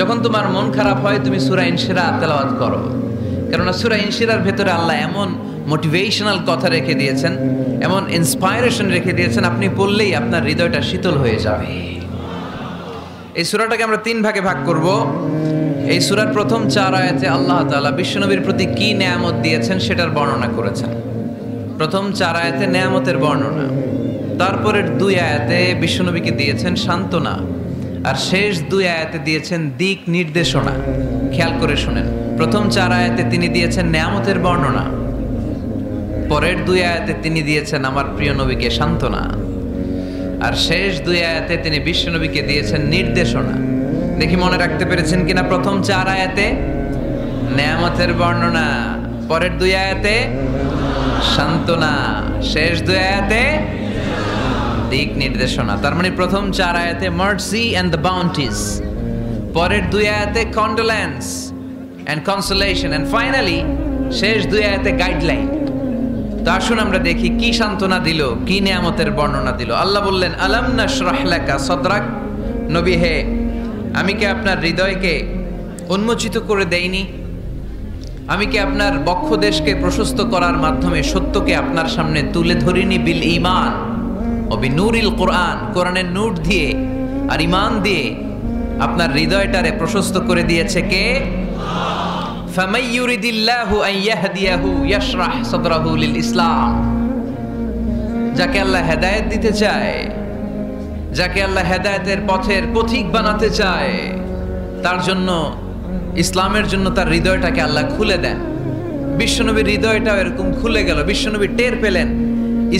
যখন তোমার মন খারাপ হয় তুমি সূরা ইনশিরাহ তেলাওয়াত করো, কেননা সূরা ইনশিরাহর ভেতরে আল্লাহ এমন মোটিভেশনাল কথা রেখে দিয়েছেন, এমন ইন্সপায়ারেশন রেখে দিয়েছেন, আপনি পড়লেই আপনার হৃদয়টা শীতল হয়ে যাবে। এই সূরাটাকে আমরা 3 ভাগে ভাগ করব। এই সূরার প্রথম 4 আয়াতে আল্লাহ তাআলা বিশ্বনবীর প্রতি কি নেয়ামত দিয়েছেন সেটার বর্ণনা করেছেন। প্রথম 4 আয়াতে নেয়ামতের বর্ণনা, তারপরের 2 আয়াতে বিশ্বনবীকে দিয়েছেন সান্ত্বনা, আর শেষ 2 আয়াতে দিয়েছেন দিক নির্দেশনা। খেয়াল করে শুনেন, প্রথম 4 আয়াতে তিনি দিয়েছেন নেয়ামতের বর্ণনা, পরের 2 আয়াতে তিনি দিয়েছেন আমার প্রিয় নবীকে সান্ত্বনা, আর শেষ 2 আয়াতে তিনি বিশ্বনবীকে দিয়েছেন নির্দেশনা। দেখি মনে রাখতে পেরেছেন কিনা? প্রথম 4 আয়াতে নেয়ামতের বর্ণনা, পরের 2 আয়াতে সান্ত্বনা, শেষ 2 আয়াতে দিক নির্দেশনা। তার মানে প্রথম 4 আয়াতে মার্সি এন্ড দ্য বাউন্টিজ, পরের 2 আয়াতে condolence and consolation, and finally শেষ 2 আয়াতে গাইডলাইন। তো আসুন আমরা দেখি কি সান্ত্বনা দিল, কি নিয়ামতের বর্ণনা দিল। আল্লাহ বললেন, আলাম নাশরাহ লাকা সাদরাক, নবী হে, আমি কি আপনার হৃদয়কে উন্মোচিত করে দেইনি? আমি কি আপনার বক্ষদেশকে প্রশস্ত করার মাধ্যমে সত্যকে আপনার সামনে তুলে ধরিনি? বিল ঈমান ও বিনূরিল কোরআন, কোরআনের নূর দিয়ে আর ঈমান দিয়ে আপনার হৃদয়টারে প্রশস্ত করে দিয়েছে কে? ফামাই ইউরিদিল্লাহু আন ইয়াহদিয়াহু ইয়াশরাহ সাদরাহু লিল ইসলাম। যাকে আল্লাহ হেদায়েত দিতে চায়, যাকে আল্লাহ হেদায়েতের পথের পথিক বানাতে চায়, তার জন্য, ইসলামের জন্য তার হৃদয়টাকে আল্লাহ খুলে দেন। বিশ্বনবীর হৃদয়টাও এরকম খুলে গেল। বিশ্বনবী টের পেলেন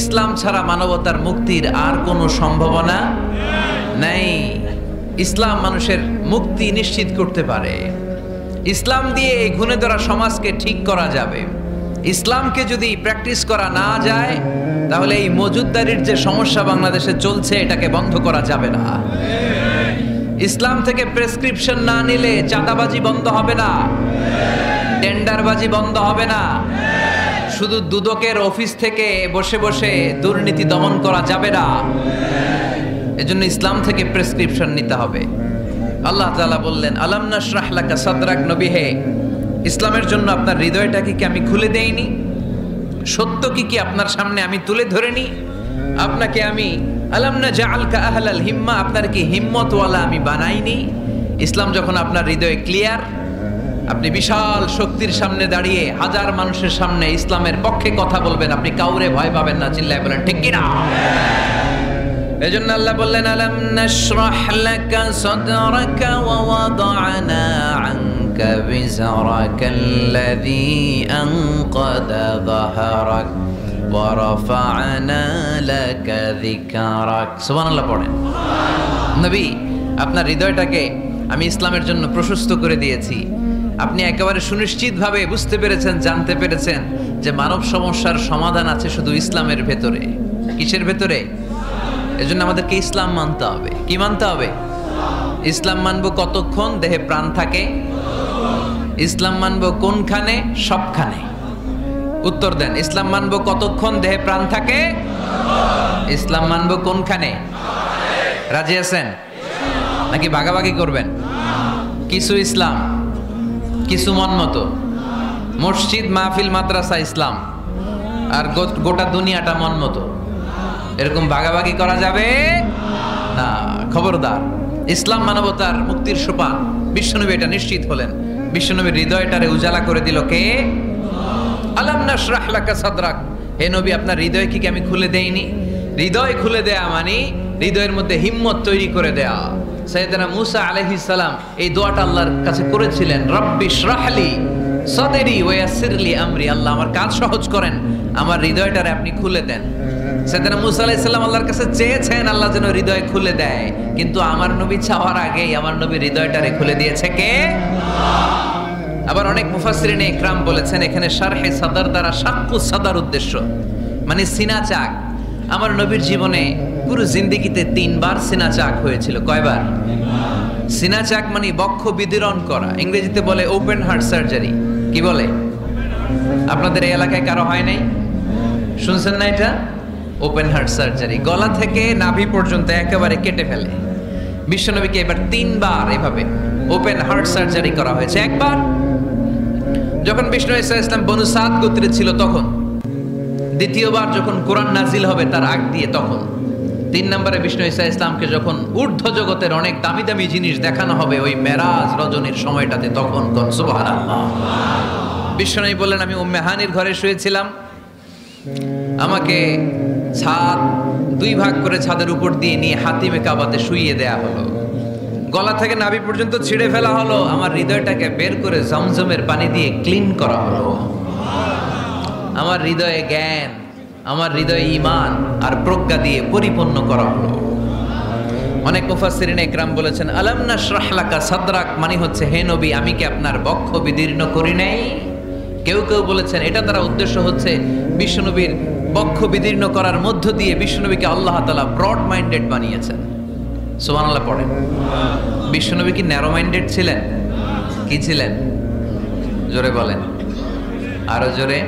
ইসলাম ছাড়া মানবতার মুক্তির আর কোনো সম্ভাবনা নাই। ইসলাম মানুষের মুক্তি নিশ্চিত করতে পারে। ইসলাম দিয়ে এই ঘুণে ধরা সমাজকে ঠিক করা যাবে। ইসলামকে যদি প্র্যাকটিস করা না যায়, তাহলে এই মজুদদারির যে সমস্যা বাংলাদেশে চলছে, এটাকে বন্ধ করা যাবে না। ইসলাম থেকে প্রেসক্রিপশন না নিলে চাঁদাবাজি বন্ধ হবে না, টেন্ডারবাজি বন্ধ হবে না, শুধু দুদকের অফিস থেকে বসে বসে দুর্নীতি দমন করা যাবে না। এজন্য ইসলাম থেকে প্রেসক্রিপশন নিতে হবে। আল্লাহ তাআলা বললেন, আলাম নাশরাহ লাকা সাদরাক, নবী হে, ইসলামের জন্য আপনার হৃদয়টাকে কি আমি খুলে দেইনি? সত্য কি আপনার সামনে আমি তুলে ধরিনি? আপনাকে আমি আলাম নাজআলকা আহলাল হিম্মা, আপনার কি হিম্মতওয়ালা আমি বানাইনি? ইসলাম যখন আপনার হৃদয়ে ক্লিয়ার, আপনি বিশাল শক্তির সামনে দাঁড়িয়ে হাজার মানুষের সামনে ইসলামের পক্ষে কথা বলবেন, আপনি কাউরে ভয় পাবেন না। চিল্লায় বলেন ঠিক কিনা? এজন্য আল্লাহ বললেন, আলাম নাশরাহ লাকা সাদরাকা ওয়া ওয়াদা'না আনকা বিজরাকাল্লাযী আনকাদা যাহরাক ওয়া রাফা'না লাকা যিকরাক। সুবহানাল্লাহ পড়েন। নবী, আপনার হৃদয়টাকে আমি ইসলামের জন্য প্রশস্ত করে দিয়েছি। আপনি একেবারে সুনিশ্চিতভাবে বুঝতে পেরেছেন, জানতে পেরেছেন যে মানব সমস্যার সমাধান আছে শুধু ইসলামের ভেতরে। কিসের ভেতরে? এজন্য আমাদেরকে ইসলাম মানতে হবে। কি মানতে হবে? ইসলাম মানবো কতক্ষণ দেহে প্রাণ থাকে? ইসলাম মানবো কোনখানে? সবখানে। উত্তর দেন, ইসলাম মানবো কতক্ষণ দেহে প্রাণ থাকে? ইসলাম মানবো কোনখানে? রাজি আছেন নাকি ভাগাভাগি করবেন? কিছু ইসলাম, কিছু মন মতো। মসজিদ, মাহফিল, মাদ্রাসা ইসলাম, আর গোটা দুনিয়াটা মন মতো। এরকম ভাগাভাগি করা যাবে না। খবরদার। ইসলাম মানবতার মুক্তির সোপান। বিশ্বনবী এটা নিশ্চিত হলেন। বিশ্বনবীর হৃদয়টারে উজালা করে দিল কে? আলাম নাশরাহ লাকা সাদরাক, হে নবী, আপনার হৃদয় কি আমি খুলে দেইনি? হৃদয় খুলে দেয়া মানে হৃদয়ের মধ্যে হিম্মত তৈরি করে দেয়া। সাইয়েদনা মুসা আলাইহিস সালাম এই দোয়াটা আল্লাহর কাছে করেছিলেন, রব্বি ইশরাহলি সাদরি ওয়া ইয়াসসিরলি আমরি, আল্লাহ আমার কাজ সহজ করেন, আমার হৃদয়টারে আপনি খুলে দেন। সাইয়েদনা মুসা আলাইহিস সালাম আল্লাহর কাছে চেয়েছেন আল্লাহ যেন হৃদয় খুলে দেয়, কিন্তু আমার নবী চাওয়ার আগেই আমার নবী হৃদয়টারে খুলে দিয়েছে কে? আল্লাহ। আবার অনেক মুফাসসিরিনে ইকরাম বলেছেন এখানে শারহে সাদর দ্বারা শাক্কু সাদর উদ্দেশ্য, মানে সিনা চাক। আমার নবীর জীবনে পুরো জিন্দেগিতে 3 বার সিনা চাক হয়েছিল। কয়বার? সিনা চাক মানে বক্ষ বিদীর্ণ করা, ইংরেজিতে বলে ওপেন হার্ট সার্জারি। কি বলে? আপনাদের এই এলাকায় কারো হয় নাই? শুনছেন না এটা? ওপেন হার্ট সার্জারি, গলা থেকে নাভি পর্যন্ত একেবারে কেটে ফেলে। বিশ্বনবীকে এবার 3 বার এভাবে ওপেন হার্ট সার্জারি করা হয়েছে একবার, যখন বিষ্ণু ঈসা ইসলাম বনু সাদ গোত্রে ছিল তখন, দ্বিতীয়বার যখন কোরআন নাজিল হবে তার আগ দিয়ে তখন, 3 নম্বরে বিষ্ণু ঈসা ইসলামকে যখন ঊর্ধ্ব জগতের অনেক দামি দামি জিনিস দেখানো হবে ওই মেরাজ রজনীর সময়টাতে, তখন কোন সুবহানাল্লাহ। বিষ্ণু বললেন, আমি উম্মে হানির ঘরে শুয়েছিলাম, আমাকে ছাদ 2 ভাগ করে ছাদের উপর দিয়ে নিয়ে হাতিমে কাবাতে শুইয়ে দেয়া হলো, গলা থেকে নাভি পর্যন্ত ছিঁড়ে ফেলা হলো, আমার হৃদয়টাকে বের করে জমজমের পানি দিয়ে ক্লিন করা হলো, আমার হৃদয়ে জ্ঞান, আমার হৃদয়ে ঈমান আর প্রজ্ঞা দিয়ে পরিপূর্ণ করা হলো। অনেক মুফাসসিরিন ইকরাম বলেছেন, আলাম নাশরাহ লাকা সাদরাক মানে হচ্ছে, হে নবী আমি কি আপনার বক্ষ বিদীর্ণ করি নাই? কেউ কেউ বলেছেন এটা দ্বারা উদ্দেশ্য হচ্ছে বিশ্বনবীর বক্ষ বিদীর্ণ করার মধ্য দিয়ে বিশ্বনবীকে আল্লাহ তাআলা ব্রড মাইন্ডেড বানিয়েছেন। সুবহানাল্লাহ পড়েন। বিশ্বনবী কি ন্যারো মাইন্ডেড ছিলেন? কি ছিলেন? জোরে বলেন, আরো জোরে।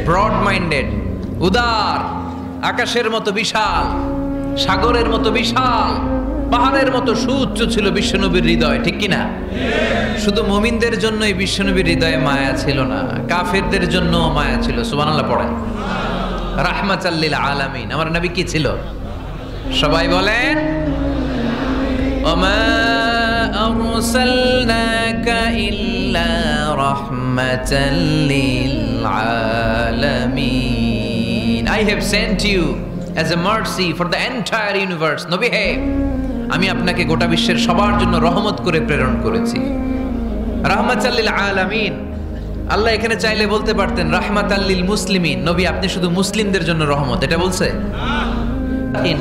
ব্রড মাইন্ডেড, উদার, আকাশের মতো বিশাল, সাগরের মতো বিশাল, পাহাড়ের মতো সুউচ্চ ছিল বিশ্বনবীর হৃদয়, ঠিক কিনা? শুধু মুমিনদের জন্যই বিশ্বনবীর হৃদয়ে মায়া ছিল না, কাফেরদের জন্য মায়া ছিল। সুবহানাল্লাহ পড়েন। রাহমাতাল লিল আলামিন, আমার নবী কি ছিল? সবাই বলেন, ওমা আরসালনাকা ইল্লা রাহমাতাল লিল আলামিন। I have sent you as a mercy for the entire universe. নবী হে, আমি আপনাকে গোটা বিশ্বের সবার জন্য রহমত করে প্রেরণ করেছি। রাহমাতাল লিল আলামিন, আল্লাহ এখানে চাইলে বলতে পারতেন রাহমাতাল লিল মুসলিমিন, নবী আপনি শুধু মুসলিমদের জন্য রহমত, এটা বলছে?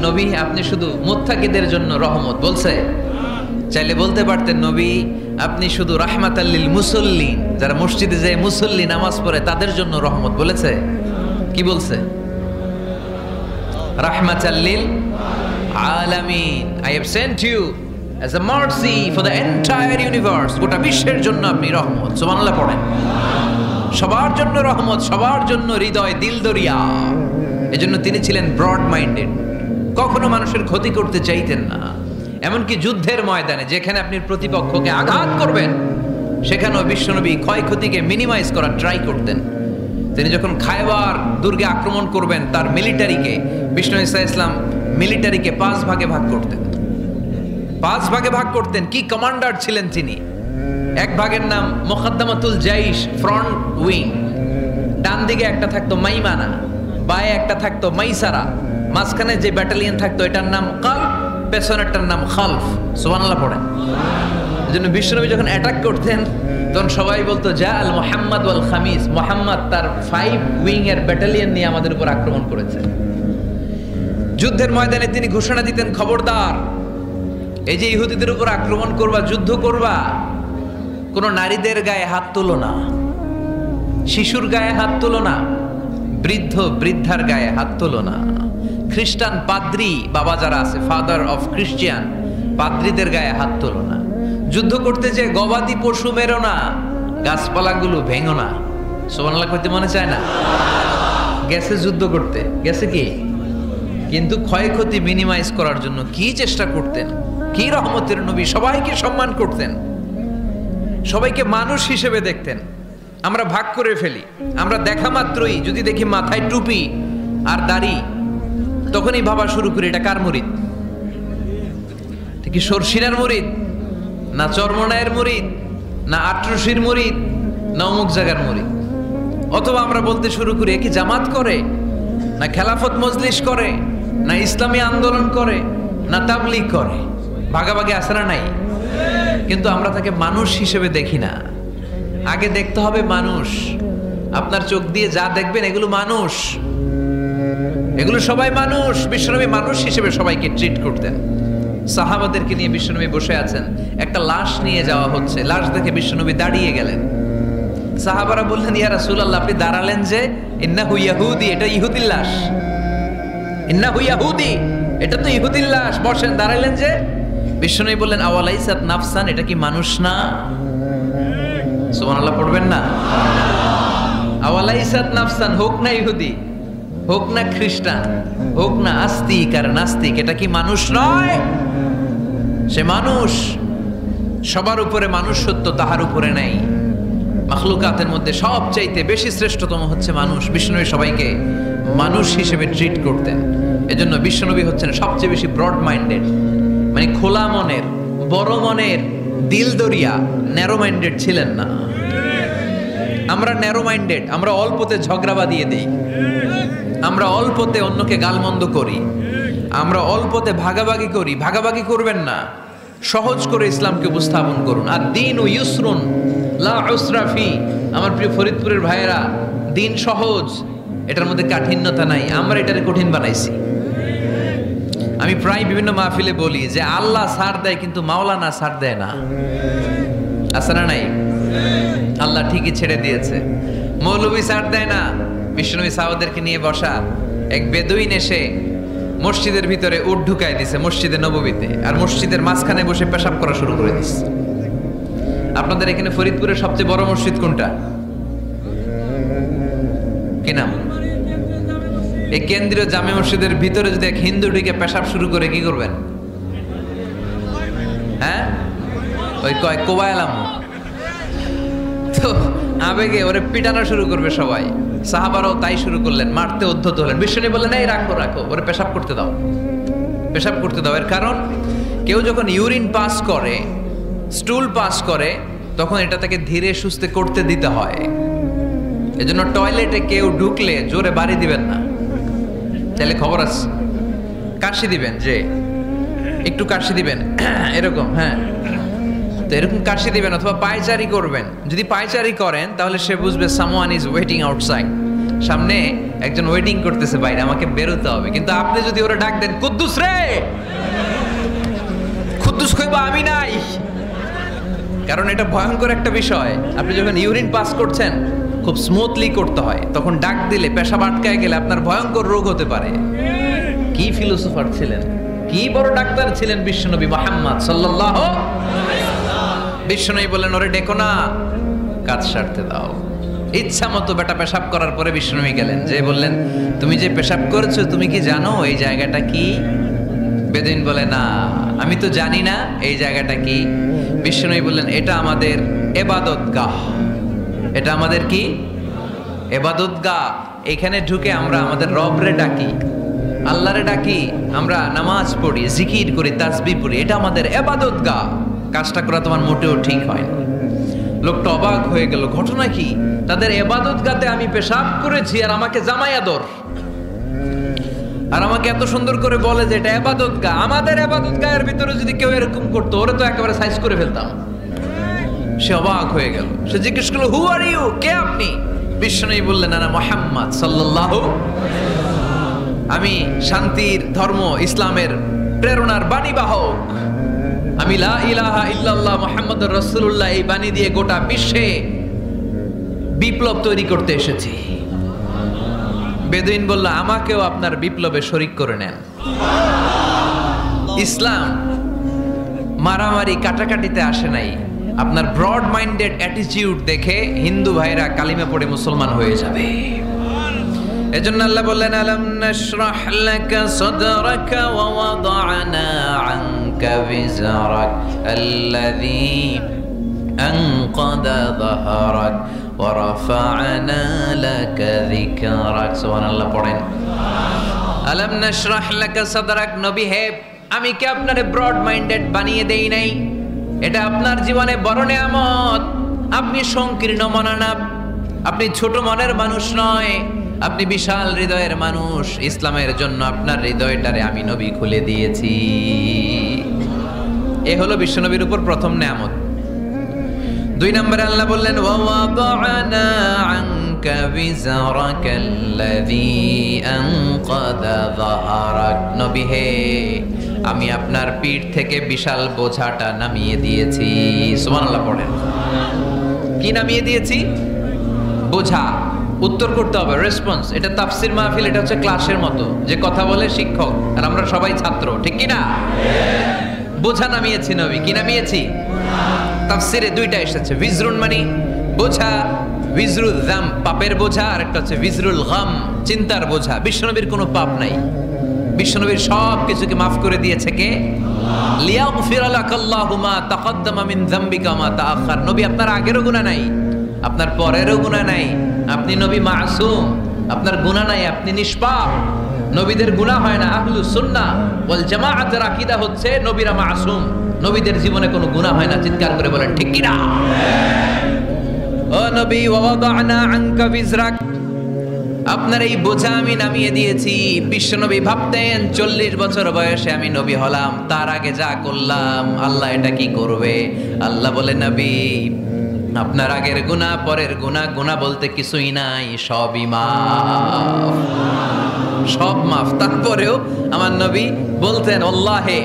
নবী আপনি শুধু মুত্তাকিদের জন্য রহমত, বলছে? চাইলে বলতে পারতেন নবী আপনি শুধু রাহমাতাল লিল মুসাল্লিন, যারা মসজিদে যায় মুসল্লি নামাজ পড়ে তাদের জন্য রহমত, বলেছে? কি বলছে? রাহমাতাল লিল আলামিন, I have sent you as a mercy for the entire universe, গোটা বিশ্বের জন্য আপনি রহমত। সুবহানাল্লাহ পড়েন। সবার জন্য রহমত, সবার জন্য হৃদয় দিল দরিয়া। এজন্য তিনি ছিলেন ব্রড মাইন্ডেড, কখনো মানুষের ক্ষতি করতে চাইতেন না। এমনকি যুদ্ধের ময়দানে যেখানে আপনি প্রতিপক্ষকে আঘাত করবেন সেখানেও বিশ্বনবী ক্ষয়ক্ষতিকে মিনিমাইজ করার ট্রাই করতেন। তিনি যখন খায়বার দুর্গে আক্রমণ করবেন তার মিলিটারিকে, বিষ্ণু ঈসা ইসলাম মিলিটারিকে 5 ভাগে ভাগ করতেন, 5 ভাগে ভাগ করতেন। কি কমান্ডার ছিলেন তিনি! এক ভাগের নাম মুকদ্দামাতুল জাইশ, ফ্রন্ট উইং, ডান দিকে একটা থাকতো মাইমানা, বায়ে একটা থাকতো মাইসারা, মাঝখানে যে ব্যাটালিয়ন থাকতো এটার নাম কালব, পেছনেরটার নাম খালফ। সুবহানাল্লাহ পড়েন। এজন্য বিশ্বনবী যখন অ্যাটাক করতেন তখন সবাই বলতো যা আল মুহাম্মদ ওয়াল খামিস, মুহাম্মদ তার 5 উইং এর ব্যাটালিয়ন নিয়ে আমাদের উপর আক্রমণ করেছে। যুদ্ধের ময়দানে তিনি ঘোষণা দিতেন, খবরদার, এই যে ইহুদিদের উপর আক্রমণ করবা, যুদ্ধ করবা, কোন নারীদের গায়ে হাত তুলো না, শিশুর গায়ে হাত তুলো না, বৃদ্ধ বৃদ্ধার গায়ে হাত তুলো না, খ্রিস্টান পাদ্রী বাবা যারা আছে, ফাদার অফ ক্রিশ্চিয়ান, পাদ্রীদের গায়ে হাত তুলো না, যুদ্ধ করতে যে গবাদি পশু মেরো না, গাছপালাগুলো ভেঙো না। সুবহানাল্লাহ কইতে মনে চায় না? গেছে যুদ্ধ করতে, গেছে কি, কিন্তু ক্ষয়ক্ষতি মিনিমাইজ করার জন্য কি চেষ্টা করতেন! কি রহমতের নবী! সবাইকে সম্মান করতেন, সবাইকে মানুষ হিসেবে দেখতেন। আমরা ভাগ করে ফেলি, আমরা দেখা মাত্রই যদি দেখি মাথায় টুপি আর দাড়ি, তখনই ভাবা শুরু করি এটা কার মুরিদ? কি সরসিনার মুরিদ, না চরমনায়ের মুরিদ, না আটরশির মুরিদ, না অমুক জায়গার মুরিদ? অথবা আমরা বলতে শুরু করি কি জামাত করে, না খেলাফত মজলিস করে, না ইসলামী আন্দোলন করে, না তাবলীগ করে। ভাগাভাগি আছে না নাই? কিন্তু আমরা তাকে মানুষ হিসেবে দেখি না। আগে দেখতে হবে মানুষ। আপনার চোখ দিয়ে যা দেখবেন এগুলো মানুষ, এগুলো সবাই মানুষ। বিশ্বনবী মানুষ হিসেবে সবাইকে ট্রিট করতেন। সাহাবাদেরকে নিয়ে বিশ্বনবী বসে আছেন, একটা লাশ নিয়ে যাওয়া হচ্ছে, লাশ দেখে বিশ্বনবী দাঁড়িয়ে গেলেন। সাহাবারা বললেন, ইয়া রাসূলুল্লাহ আপনি দাঁড়ালেন যে? ইন্নাহু ইয়াহুদি, এটা ইহুদির লাশ। ইন্নাহু ইয়াহুদি, এটা তো ইহুদির লাশ, বসেন, দাঁড়ালেন যে? বিশ্বনবী বললেন, আওয়ালাইসাত নাফসান, এটা কি মানুষ না? সুবহানাল্লাহ পড়বেন না? আওয়ালাইসাত নাফসান, হোক না ইহুদি, হোক না খ্রিস্টান, হোক না আস্তিক আর নাস্তিক, এটা কি মানুষ নয়? সে মানুষ। সবার উপরে মানুষ সত্য, তাহার উপরে নাই। মাখলুকাতের মধ্যে সবচাইতে বেশি শ্রেষ্ঠতম হচ্ছে মানুষ। বিশ্বনবী সবাইকে মানুষ হিসেবে ট্রিট করতেন। এজন্য বিশ্বনবী হচ্ছেন সবচেয়ে বেশি ব্রড মাইন্ডেড, মানে খোলা মনের, বড় মনের, দিল দরিয়া, ন্যারো মাইন্ডেড ছিলেন না। আমরা ন্যারো মাইন্ডেড, আমরা অল্পতে ঝগড়া বাঁধিয়ে দিই, আমরা অল্পতে অন্যকে গালমন্দ করি, আমরা অল্পতে ভাগাভাগি করি। ভাগাভাগি করবেন না, সহজ করে ইসলামকে উপস্থাপন করুন। আর দিন ও ইউসরুন লা উসরা ফি। আমার প্রিয় ফরিদপুরের ভাইয়েরা, দিন সহজ, এটার মধ্যে কাঠিন্যতা নাই। আমরা এটারে কঠিন বানাইছি। আমি প্রায় বিভিন্ন মাহফিলে বলি যে আল্লাহ ছাড় দেয় কিন্তু মাওলানা ছাড় দেয় না। আছে না নাই? আল্লাহ ঠিকই ছেড়ে দিয়েছে। মৌলভী ছাড় দেয় না। বিশ্বনবী সাহাবাদেরকে নিয়ে বসা এক বেদুইন এসে মসজিদের ভিতরে উট ঢুকায় দিছে, মসজিদে নববীতে, আর মসজিদের মাঝখানে বসে পেশাব করা শুরু করে দিচ্ছে। আপনাদের এখানে ফরিদপুরের সবচেয়ে বড় মসজিদ কোনটা? কি নাম? এই কেন্দ্রীয় জামে মসজিদের ভিতরে যদি এক হিন্দু ঢুকে পেশাব শুরু করে কি করবেন? হ্যাঁ, ওই কয় কোবাইলাম। তো আবেগে ওরে পিটানো শুরু করবে সবাই। সাহাবারাও তাই শুরু করলেন, মারতে উদ্ধত হলেন। বিশ্বনবী বললেন, এই রাখো রাখো, ওরে পেশাব করতে দাও, পেশাব করতে দাও। এর কারণ কেউ যখন ইউরিন পাস করে, স্টুল পাস করে, তখন এটা তাকে ধীরে সুস্থে করতে দিতে হয়। এজন্য টয়লেটে কেউ ঢুকলে জোরে বাড়ি দিবেন না। তাহলে খবর আছে, কাশি দিবেন, যে একটু কাশি দিবেন এরকম, হ্যাঁ, তো এরকম কাশি দিবেন। অথবা পায়চারি করবেন। যদি পায়চারি করেন তাহলে সে বুঝবে সামওয়ান ইজ ওয়েটিং আউটসাইড, সামনে একজন ওয়েটিং করতেছে বাইরে, আমাকে বেরোতে হবে। কিন্তু আপনি যদি ওরা ডাক দেন, কুদ্দুস রে, কুদ্দুস কইবা আমি নাই, কারণ এটা ভয়ঙ্কর একটা বিষয়। আপনি যখন ইউরিন পাস করছেন খুব স্মুথলি করতে হয়, তখন ডাক দিলে পেশাব আটকায় গেলে আপনার ভয়ঙ্কর রোগ হতে পারে। কি ফিলোসোফার ছিলেন, কি বড় ডাক্তার ছিলেন বিশ্বনবী মুহাম্মদ সাল্লাল্লাহু আলাইহি ওয়াসাল্লাম। বিশ্বনবী বললেন, ওরে ডেকো না, কাজ সারতে দাও। ইচ্ছা মতো বেটা পেশাব করার পরে বিশ্বনবী গেলেন, যে বললেন, তুমি যে পেশাব করেছো তুমি কি জানো এই জায়গাটা কি? বেদুইন বলে, না আমি তো জানি না এই জায়গাটা কি। বিশ্বনবী বললেন, এটা আমাদের ইবাদতগাহ। এটা আমাদের কি? ইবাদতগাহ। এখানে ঢুকে আমরা আমাদের রবরে ডাকি, আল্লাহরে ডাকি, আমরা নামাজ পড়ি, জিকির করি, তাসবিহ পড়ি। এটা আমাদের ইবাদতগাহ। কাজটা করা তোমার মোটেও ঠিক হয় না। লোকটা অবাক হয়ে গেল, ঘটনা কি? তাদের ইবাদতগাহতে আমি পেশাব করেছি আর আমাকে জামাই আদর, আর আমাকে এত সুন্দর করে বলে যে এটা ইবাদতগাহ। আমাদের ইবাদতগাহের ভিতরে যদি কেউ এরকম করতো, ওরে তো একেবারে সাইজ করে ফেলতাম। সে অবাক হয়ে গেল। সে জিজ্ঞেস করলো, হু আর ইউ, কে আপনি? বিশ্বনবী বললেন, না মুহাম্মদ সাল্লাল্লাহু আলাইহি ওয়াসাল্লাম, আমি শান্তির ধর্ম ইসলামের প্রেরণার বাণীবাহক। আমি লা ইলাহা ইল্লাল্লাহ মুহাম্মাদুর রাসূলুল্লাহ এই বাণী দিয়ে গোটা বিশ্বে বিপ্লব তৈরি করতে এসেছি। বেদুইন বলল, আমাকেও আপনার বিপ্লবে শরীক করে নেন। ইসলাম মারামারি কাটাকাটিতে আসে নাই। আপনার ব্রড মাইন্ডেড অ্যাটিটিউড দেখে হিন্দু ভাইরা কালিমা পড়ে মুসলমান হয়ে যাবে। এজন্য আল্লাহ বললেন, আলাম নাশরাহ লাকা সাদরাকা ওয়া ওয়াদা'না আনকা বিজরাক আল্লাযী আনকাদা যাহরাক ওয়া রাফা'না লাকা যিকরাক। সুবহানাল্লাহ পড়েন। আলাম নাশরাহ লাকা সাদরাক, নবী হে, আমি কি আপনারে ব্রড মাইন্ডেড বানিয়ে দেই নাই? এটা আপনার জীবনে বড় নেয়ামত। আপনি সংকীর্ণ মনা না, আপনি ছোট মনের মানুষ নয়, আপনি বিশাল হৃদয়ের মানুষ। ইসলামের জন্য আপনার হৃদয়টারে আমি নবী খুলে দিয়েছি। এ হলো বিশ্বনবীর উপর প্রথম নেয়ামত। 2 নম্বরে আল্লাহ বললেন, ওয়া ওয়াদা'না আনকা বিজরাকাল্লাযী আনকাদা যাহরাক। নবী হে, আমি আপনার পিঠ থেকে বিশাল বোঝাটা নামিয়ে দিয়েছি। সুবহানাল্লাহ পড়েন। কি নামিয়ে দিয়েছি? বোঝা। উত্তর করতে হবে, রেসপন্স। এটা তাফসীর মাহফিল, এটা হচ্ছে ক্লাসের মতো, যে কথা বলে শিক্ষক আর আমরা সবাই ছাত্র, ঠিক কি না? বোঝা নামিয়েছি নবী। কি নামিয়েছি? তাফসীরে 2টা এসেছে। বিজরুন মানে বোঝা, বিজরুল যাম পাপের বোঝা, আর একটা হচ্ছে বিজরুল গাম চিন্তার বোঝা। বিশ্বনবীর কোনো পাপ নাই, বিশ্বনবীর সব কিছুকে মাফ করে দিয়েছে কে? লিয়াগফিরা লাকাল্লাহু মা তাকাদ্দামা মিন যামবিকা মা তাআখার। নবী আপনার আগেরও গুনাহ নাই, আপনার পরেরও গুনাহ নাই, আপনি নবী মাসুম, আপনার গুনাহ নাই, আপনি নিষ্পাপ। নবীদের গুনাহ হয় না। আহলুস সুন্নাহ ওয়াল জামাআতের আকীদা হচ্ছে নবীরা মাসুম, নবীদের জীবনে কোনো গুনাহ হয় না। চিৎকার করে বলেন ঠিক কি না? ও নবী, ওয়াদানা আনকা বিজরাক, আপনার এই বোঝা আমি নামিয়ে দিয়েছি। বিশ্বনবী ভাবতেন 40 বছর বয়সে আমি নবী হলাম, তার আগে যা করলাম আল্লাহ এটা কি করবে। আল্লাহ বলে, নবী আপনার আগের গুনাহ, পরের গুনাহ, গুনাহ বলতে কিছুই নাই, সবই মাফ, সব মাফ। তারপরেও আমার নবী বলতেন, আল্লাহে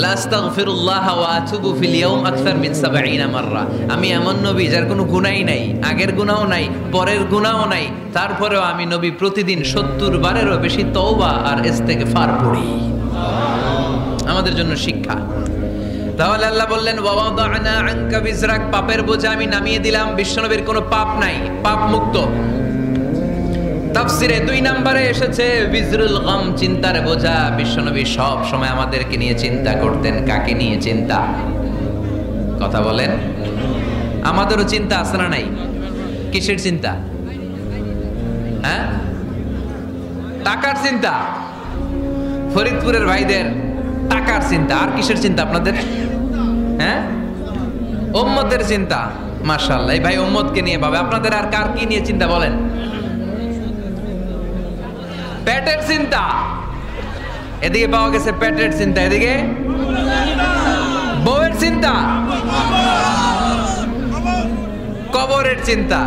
লা আস্তাগফিরুল্লাহ ওয়া আতুবু ফিল ইয়াউম আকসার মিন 70 মাররা। আমি এমন নবী যার কোনো গুনাহই নাই, আগের গুনাহও নাই, পরের গুনাহও নাই, তারপরেও আমি নবী প্রতিদিন 70 বারেরও বেশি তওবা আর ইস্তেগফার পড়ি। আমাদের জন্য শিক্ষা। তাহলে আল্লাহ বললেন, ওয়াদানা আনকা বিজরাক, পাপের বোঝা আমি নামিয়ে দিলাম। বিশ্বনবীর কোনো পাপ নাই, পাপ মুক্ত। তাফসিরে 2 নম্বরে এসেছে বিজরুল গাম, চিন্তার বোঝা। বিশ্বনবী সব সময় আমাদেরকে নিয়ে চিন্তা করতেন। কাকে নিয়ে চিন্তা? কথা বলেন। আমাদেরও চিন্তা আছে না নাই? কিসের চিন্তা? হ্যাঁ, টাকার চিন্তা। ফরিদপুরের ভাইদের টাকার চিন্তা। আর কিসের চিন্তা আপনাদের? হ্যাঁ, উম্মতের চিন্তা। মাশাআল্লাহ, এই ভাই উম্মতকে নিয়ে ভাবে। আপনাদের আর কার কি নিয়ে চিন্তা বলেন? পেটের চিন্তা। এদিকে পাওয়া গেছে পেটের চিন্তা, এদিকে বউয়ের চিন্তা, কবরের চিন্তা।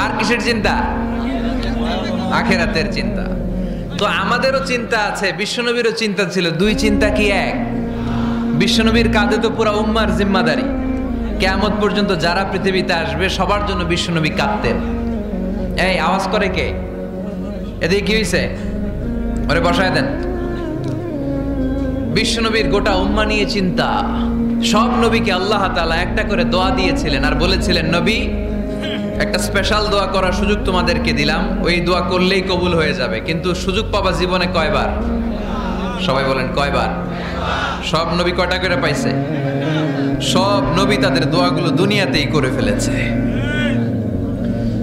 আর কিসের চিন্তা? আখিরাতের চিন্তা। তো আমাদেরও চিন্তা আছে, বিশ্বনবীরও চিন্তা ছিল। 2 চিন্তা কি এক? বিশ্বনবীর কাঁধে তো পুরা উম্মার জিম্মাদারি। কিয়ামত পর্যন্ত যারা পৃথিবীতে আসবে সবার জন্য বিশ্বনবী কাঁদতেন। এই আওয়াজ করে কে? এদিকে কি হয়েছে? ওরে বসায় দেন। বিশ্বনবীর গোটা উম্মাহ নিয়ে চিন্তা। সব নবীকে আল্লাহ তাআলা একটা করে দোয়া দিয়েছিলেন আর বলেছিলেন, নবী একটা স্পেশাল দোয়া করার সুযোগ তোমাদেরকে দিলাম, ওই দোয়া করলেই কবুল হয়ে যাবে। কিন্তু সুযোগ পাবা জীবনে কয়বার? সবাই বলেন কয়বার? সব নবী কয়টা করে পাইছে? সব নবী তাদের দোয়াগুলো দুনিয়াতেই করে ফেলেছে।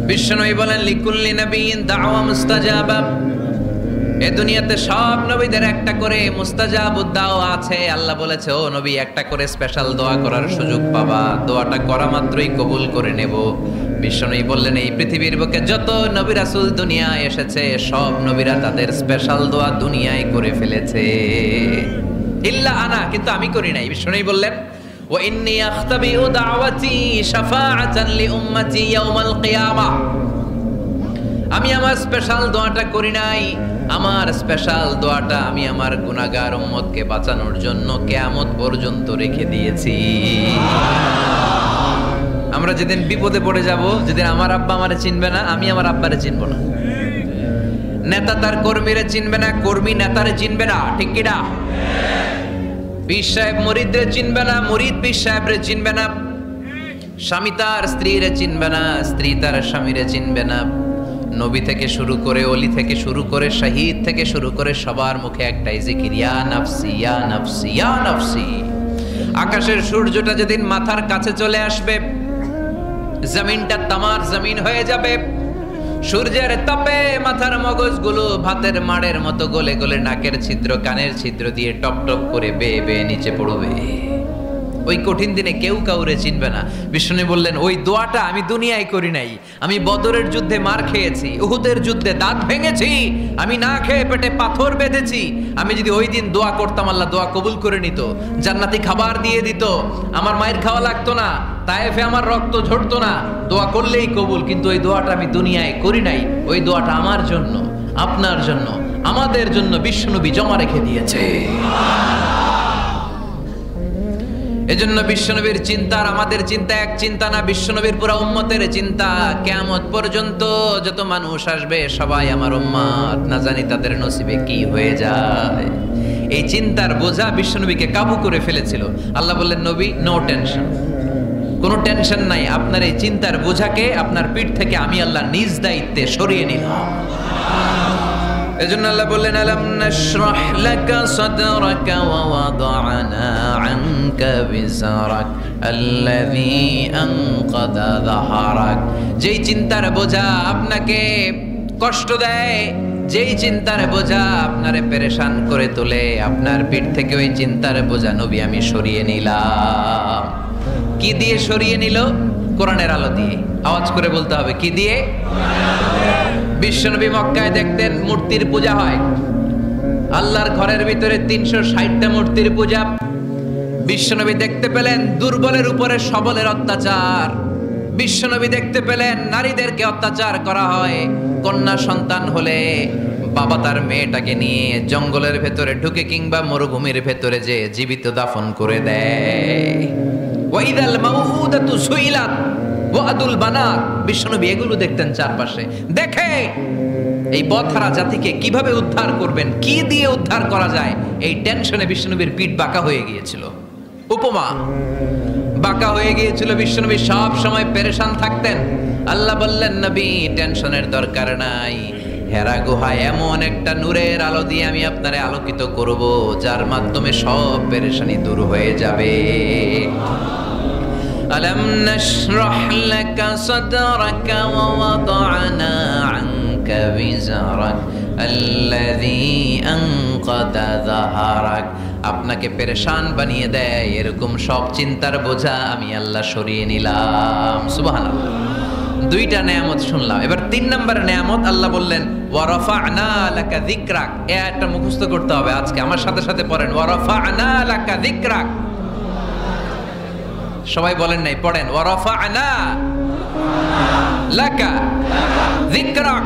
বিশ্বনবী বলেন, লিকুল্লি নবিয়্যিন দাওয়া মুস্তাজাবা। এই দুনিয়াতে সব নবীদের একটা করে মুস্তাজাবুদ দাওয়া আছে। আল্লাহ বলেছে, ও নবী একটা করে স্পেশাল দোয়া করার সুযোগ পাবা, দোয়াটা করা মাত্রই কবুল করে নেব। বিশ্বনবী বললেন, এই পৃথিবীর বুকে যত নবী রাসূল দুনিয়ায় এসেছে সব নবীরা তাদের স্পেশাল দোয়া দুনিয়ায় করে ফেলেছে, ইল্লা আনা, কিন্তু আমি করি নাই। বিশ্বনবী বললেন, ওয়া ইন্নী আখতাবিউ দাওয়াতি শাফাআতান লিউম্মতি ইয়াউমাল কিয়ামাহ। আমি আমার স্পেশাল দোয়াটা করি নাই। আমার স্পেশাল দোয়াটা আমি আমার গুনাহগার উম্মতকে বাঁচানোর জন্য কিয়ামত পর্যন্ত রেখে দিয়েছি। আমরা যেদিন বিপদে পড়ে যাব, যেদিন আমার আব্বা আমারে চিনবে না, আমি আমার আব্বারে চিনব না, নেতা তার কর্মীরে চিনবে না, কর্মী নেতারে চিনবে না, ঠিক কি না? পীর সাহেব মুরিদরে চিনবে না, মুরিদ পীর সাহেবরে চিনবে না, স্বামী তার স্ত্রীরে চিনবে না, স্ত্রী তার স্বামীরে চিনবে না। নবী থেকে শুরু করে, অলি থেকে শুরু করে, শহীদ থেকে শুরু করে সবার মুখে একটাই জিকির, ইয়া নাফসি ইয়া নাফসি ইয়া নাফসি। আকাশের সূর্যটা যেদিন মাথার কাছে চলে আসবে, জমিনটা তামার জমিন হয়ে যাবে। সূর্যের তাপে মাথার মগজগুলো ভাতের মাড়ের মতো গলে গলে নাকের ছিদ্র, কানের ছিদ্র দিয়ে টপ টপ করে বেয়ে বেয়ে নিচে পড়বে। ওই কঠিন দিনে কেউ কাউরে চিনবে না। বিষ্ণু বললেন, ওই দোয়াটা আমি দুনিয়ায় করি নাই। আমি বদরের যুদ্ধে মার খেয়েছি, উহুদের যুদ্ধে দাঁত ভেঙেছি, আমি না খেয়ে পেটে পাথর বেঁধেছি। আমি যদি ওই দিন দোয়া করতাম, আল্লাহ দোয়া কবুল করে নিত, জান্নাতি খাবার দিয়ে দিত, আমার মায়ের খাওয়া লাগতো না, তায়েফে আমার রক্ত ঝরতো না, দোয়া করলেই কবুল। কিন্তু ওই দোয়াটা আমি দুনিয়ায় করি নাই। ওই দোয়াটা আমার জন্য, আপনার জন্য, আমাদের জন্য বিশ্বনবী জমা রেখে দিয়েছে। এজন্য বিশ্বনবীর চিন্তা আর আমাদের চিন্তা এক চিন্তা না। বিশ্বনবীর পুরা উম্মতের চিন্তা, কিয়ামত পর্যন্ত যত মানুষ আসবে সবাই আমার উম্মত, না জানি তাদের নসিবে কি হয়ে যায়। এই চিন্তার বোঝা বিশ্বনবীকে কাবু করে ফেলেছিল। আল্লাহ বললেন, নবী নো টেনশন, কোনো টেনশন নাই। আপনার এই চিন্তার বোঝাকে আপনার পিঠ থেকে আমি আল্লাহ নিজ দায়িত্বে সরিয়ে নিলাম। এজন্য আল্লাহ বললেন আলাম নাশরাহ লাকা সাদরাকা ওয়া ওয়াদা'না আনকা বিজরাক আল্লাযী আনকাদা যাহরাক। যেই চিন্তার বোঝা আপনাকে কষ্ট দেয়, যেই চিন্তার বোঝা আপনারে পেরেশান করে তোলে, আপনার পিঠ থেকে ওই চিন্তার বোঝা নবী আমি সরিয়ে নিলাম। কি দিয়ে সরিয়ে নিল? কোরআনের আলো দিয়ে। আওয়াজ করে বলতে হবে, কি দিয়ে? বিশ্বনবী মক্কায় দেখতেন মূর্তির পূজা হয়, আল্লাহর ঘরের ভিতরে 360টা মূর্তির পূজা। বিশ্বনবী দেখতে পেলেন দুর্বলের উপরে সবলের অত্যাচার, বিশ্বনবী দেখতে পেলেন নারীদেরকে অত্যাচার করা হয়। কন্যা সন্তান হলে বাবা তার মেয়েটাকে নিয়ে জঙ্গলের ভেতরে ঢুকে কিংবা মরুভূমির ভেতরে যে জীবিত দাফন করে দেয়। ওয়াইদাল মাউউদাতু সুইলাত ওয়াদুল বানাত। বিশ্বনবী এগুলো দেখতেন চারপাশে, দেখে এই পথহারা জাতিকে কিভাবে উদ্ধার করবেন, কি দিয়ে উদ্ধার করা যায়, এই টেনশনে বিশ্বনবীর পিঠ বাঁকা হয়ে গিয়েছিল। উপমা, বাঁকা হয়ে গিয়েছিল। বিশ্বনবী সব সময় পেরেশান থাকতেন। আল্লাহ বললেন, নবী টেনশনের দরকার নাই, হেরা গুহায় এমন একটা নূরের আলো দিয়ে আমি আপনারে আলোকিত করব, যার মাধ্যমে সব পেরেশানি দূর হয়ে যাবে। আলাম নাশরাহ লাকা সাদরাকা ওয়া ওয়াদা'না আনকা বিজরাক আল্লাযী আনকাদা যাহরাক। আপনাকে পেরেশান বানিয়ে দেয় এরকম সব চিন্তার বোঝা আমি আল্লাহ সরিয়ে নিলাম। সুবহানাল্লাহ। দুইটা নেয়ামত শুনলাম, এবার 3 নম্বরের নেয়ামত আল্লাহ বললেন ওয়া রাফা'না লাকা যিকরাক। এই আয়াতটা মুখস্থ করতে হবে আজকে, আমার সাথে সাথে পড়েন, ওয়া রাফা'না লাকা যিকরাক। সবাই বলেন নাই, পড়েন, ওয়া রাফা'না লাকা যিকরাক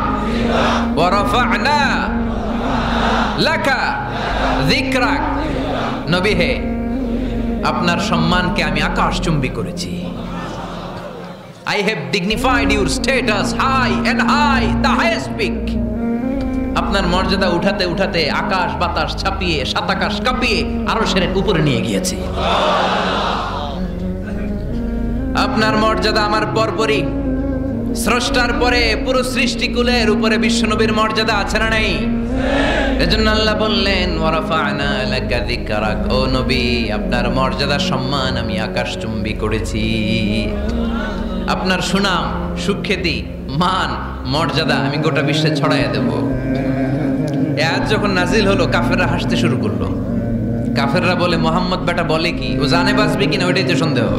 ওয়া রাফা'না লাকা যিকরাক। নবী হে, আপনার সম্মানকে আমি আকাশচুম্বী করেছি। I have dignified your status high and high, the highest peak. আপনার মর্যাদা উঠাতে উঠাতে আকাশ বাতাস ছাপিয়ে সাত আকাশ কাঁপিয়ে আরশের উপরে নিয়ে গিয়েছি। আপনার মর্যাদা আমার পরপরই, স্রষ্টার পরে পুরো সৃষ্টিকুলের উপরে বিশ্বনবীর মর্যাদা আছে না নাই? এজন্য আল্লাহ বললেন ওয়া রাফা'না লাকা যিকরাক। ও নবী, আপনার মর্যাদা সম্মান আমি আকাশচুম্বী করেছি। আপনার সুনাম, সুখ্যাতি, মান, মর্যাদা আমি গোটা বিশ্বে ছড়াইয়া দেব। আয়াত যখন নাজিল হলো কাফেররা হাসতে শুরু করলো। কাফেররা বলে, মোহাম্মদ বেটা বলে কি, ও জানে বাঁচবে কিনা ওইটাই তো সন্দেহ।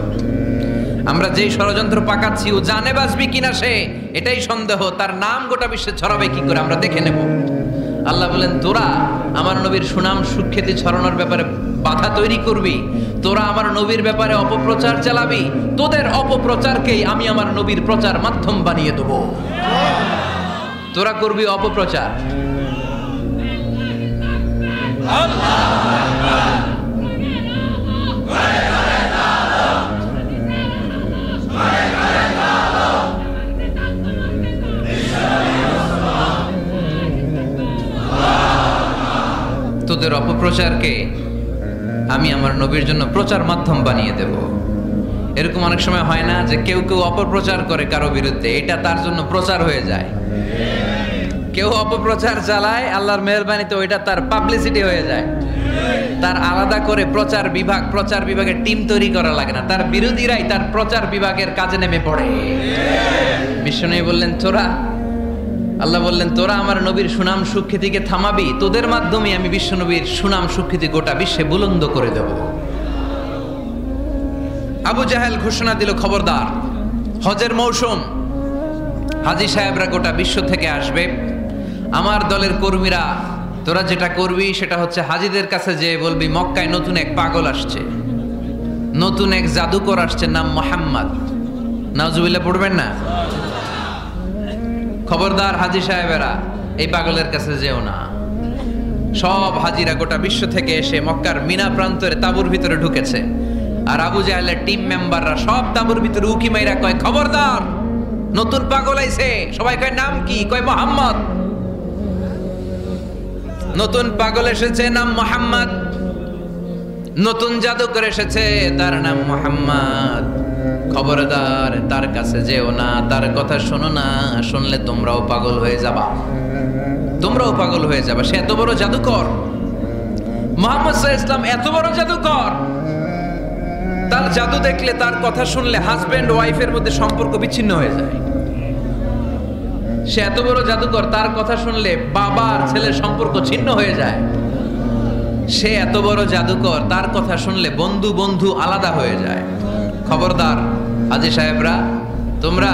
আমরা যেই ষড়যন্ত্র পাকাচ্ছি ও জানে বাঁচবে কিনা সে এটাই সন্দেহ, তার নাম গোটা বিশ্বে ছড়াবে কি করে আমরা দেখে নেব। আল্লাহ বলেন, তোরা আমার নবীর সুনাম সুখ্যাতি ছড়ানোর ব্যাপারে বাধা তৈরি করবি, তোরা আমার নবীর ব্যাপারে অপপ্রচার চালাবি, তোদের অপপ্রচারকেই আমি আমার নবীর প্রচার মাধ্যম বানিয়ে দেব। তোরা করবি অপপ্রচার। তোদের অপপ্রচারকে আমি আমার নবীর জন্য প্রচার মাধ্যম বানিয়ে দেব। এরকম অনেক সময় হয় না যে কেউ কেউ অপপ্রচার করে কারো বিরুদ্ধে, এটা তার জন্য প্রচার হয়ে যায়। কেউ অপপ্রচার চালায়, আল্লাহর মেহেরবানিতে ওইটা তার পাবলিসিটি হয়ে যায়। তার আলাদা করে প্রচার বিভাগের টিম তৈরি করা লাগে না, তার বিরোধীরাই তার প্রচার বিভাগের কাজে নেমে পড়ে। বিশ্বনবী বললেন, তোরা, আল্লাহ বললেন, তোরা আমার নবীর সুনাম সুখ্যাতিকে থামাবি, তোদের মাধ্যমে আমি বিশ্বনবীর সুনাম সুখ্যাতি গোটা বিশ্বে বুলন্দ করে দেব। আবু জাহেল ঘোষণা দিল, খবরদার, হজের মৌসুম, হাজী সাহেবরা গোটা বিশ্ব থেকে আসবে, আমার দলের কর্মীরা, তোরা যেটা করবি সেটা হচ্ছে হাজীদের কাছে যে বলবি মক্কায় নতুন এক পাগল আসছে, নতুন এক জাদুকর আসছে, নাম মুহাম্মদ। নাউজুবিল্লাহ পড়বেন না? খবরদার হাজী সাহেবেরা, এই পাগলের কাছে যেও না। সব হাজিরা গোটা বিশ্ব থেকে এসে মক্কার মিনা প্রান্তরে তাঁবুর ভিতরে ঢুকেছে, আর আবু জাহেলের টিম মেম্বাররা সব তাঁবুর ভিতরে উকি মাইরা কয়, খবরদার, নতুন পাগল আইছে। সবাই কয়, নাম কি? কয়, মুহাম্মদ। নতুন পাগল এসেছে, নাম মুহাম্মদ। নতুন জাদুকর এসেছে, তার নাম মুহাম্মদ। খবরদার, তার কাছে যেও না, তার কথা শোনো না, শুনলে তোমরাও পাগল হয়ে যাবা। তোমরাও পাগল হয়ে যাবে। সে এত বড় জাদুকর, মুহাম্মদ সাল্লাল্লাহু আলাইহি ওয়াসাল্লাম এত বড় জাদুকর, তার জাদু দেখলে, তার কথা শুনলে হাজবেন্ড ওয়াইফের মধ্যে সম্পর্ক বিচ্ছিন্ন হয়ে যায়। সে এত বড় জাদুকর, তার কথা শুনলে বাবা আর ছেলের সম্পর্ক ছিন্ন হয়ে যায়। সে এত বড় জাদুকর, তার কথা শুনলে বন্ধু বন্ধু আলাদা হয়ে যায়। খবরদার হাজী সাহেবরা, তোমরা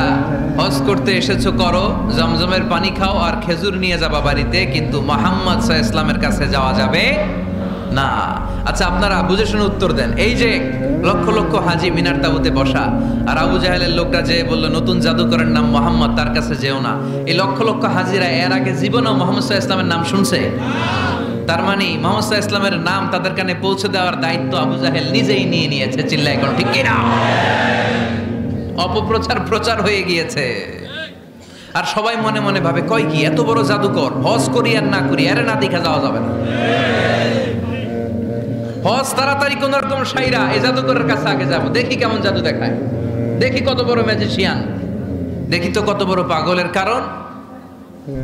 হজ করতে এসেছো করো, জমজমের পানি খাও আর খেজুর নিয়ে যাবা বাড়িতে, কিন্তু মুহাম্মদ সাল্লাল্লাহু আলাইহি ওয়াসাল্লামের কাছে যাওয়া যাবে না। আচ্ছা আপনারা বুঝে শুনে উত্তর দেন। এই যে লক্ষ লক্ষ হাজি মিনার তাবুতে বসা, আর আবু জাহেলের লোকটা যে বলল নতুন জাদুকরের নাম মোহাম্মদ, তার কাছে যেও না, এই লক্ষ লক্ষ হাজিরা এর আগে জীবনেও মুহাম্মদ সাল্লাল্লাহু আলাইহি ওয়াসাল্লামের নাম শুনছে? তার মানে মুহাম্মদ সাল্লাল্লাহু আলাইহি ওয়াসাল্লামের নাম তাদের কানে পৌঁছে দেওয়ার দায়িত্ব আবু জাহেল নিজেই নিয়ে নিয়েছে। চিল্লায় কোন ঠিক কিনা? অপপ্রচার প্রচার হয়ে গিয়েছে। আর সবাই মনে মনে ভাবে, কয় কি এত বড় জাদুকর, হজ করি আর না করি এর না দেখা যাওয়া যাবে না। হজ তাড়াতাড়ি কোন রকম সাইরা এই জাদুকরের কাছে আগে যাব, দেখি কেমন জাদু দেখায়, দেখি কত বড় ম্যাজিশিয়ান, দেখি তো কত বড় পাগলের। কারণ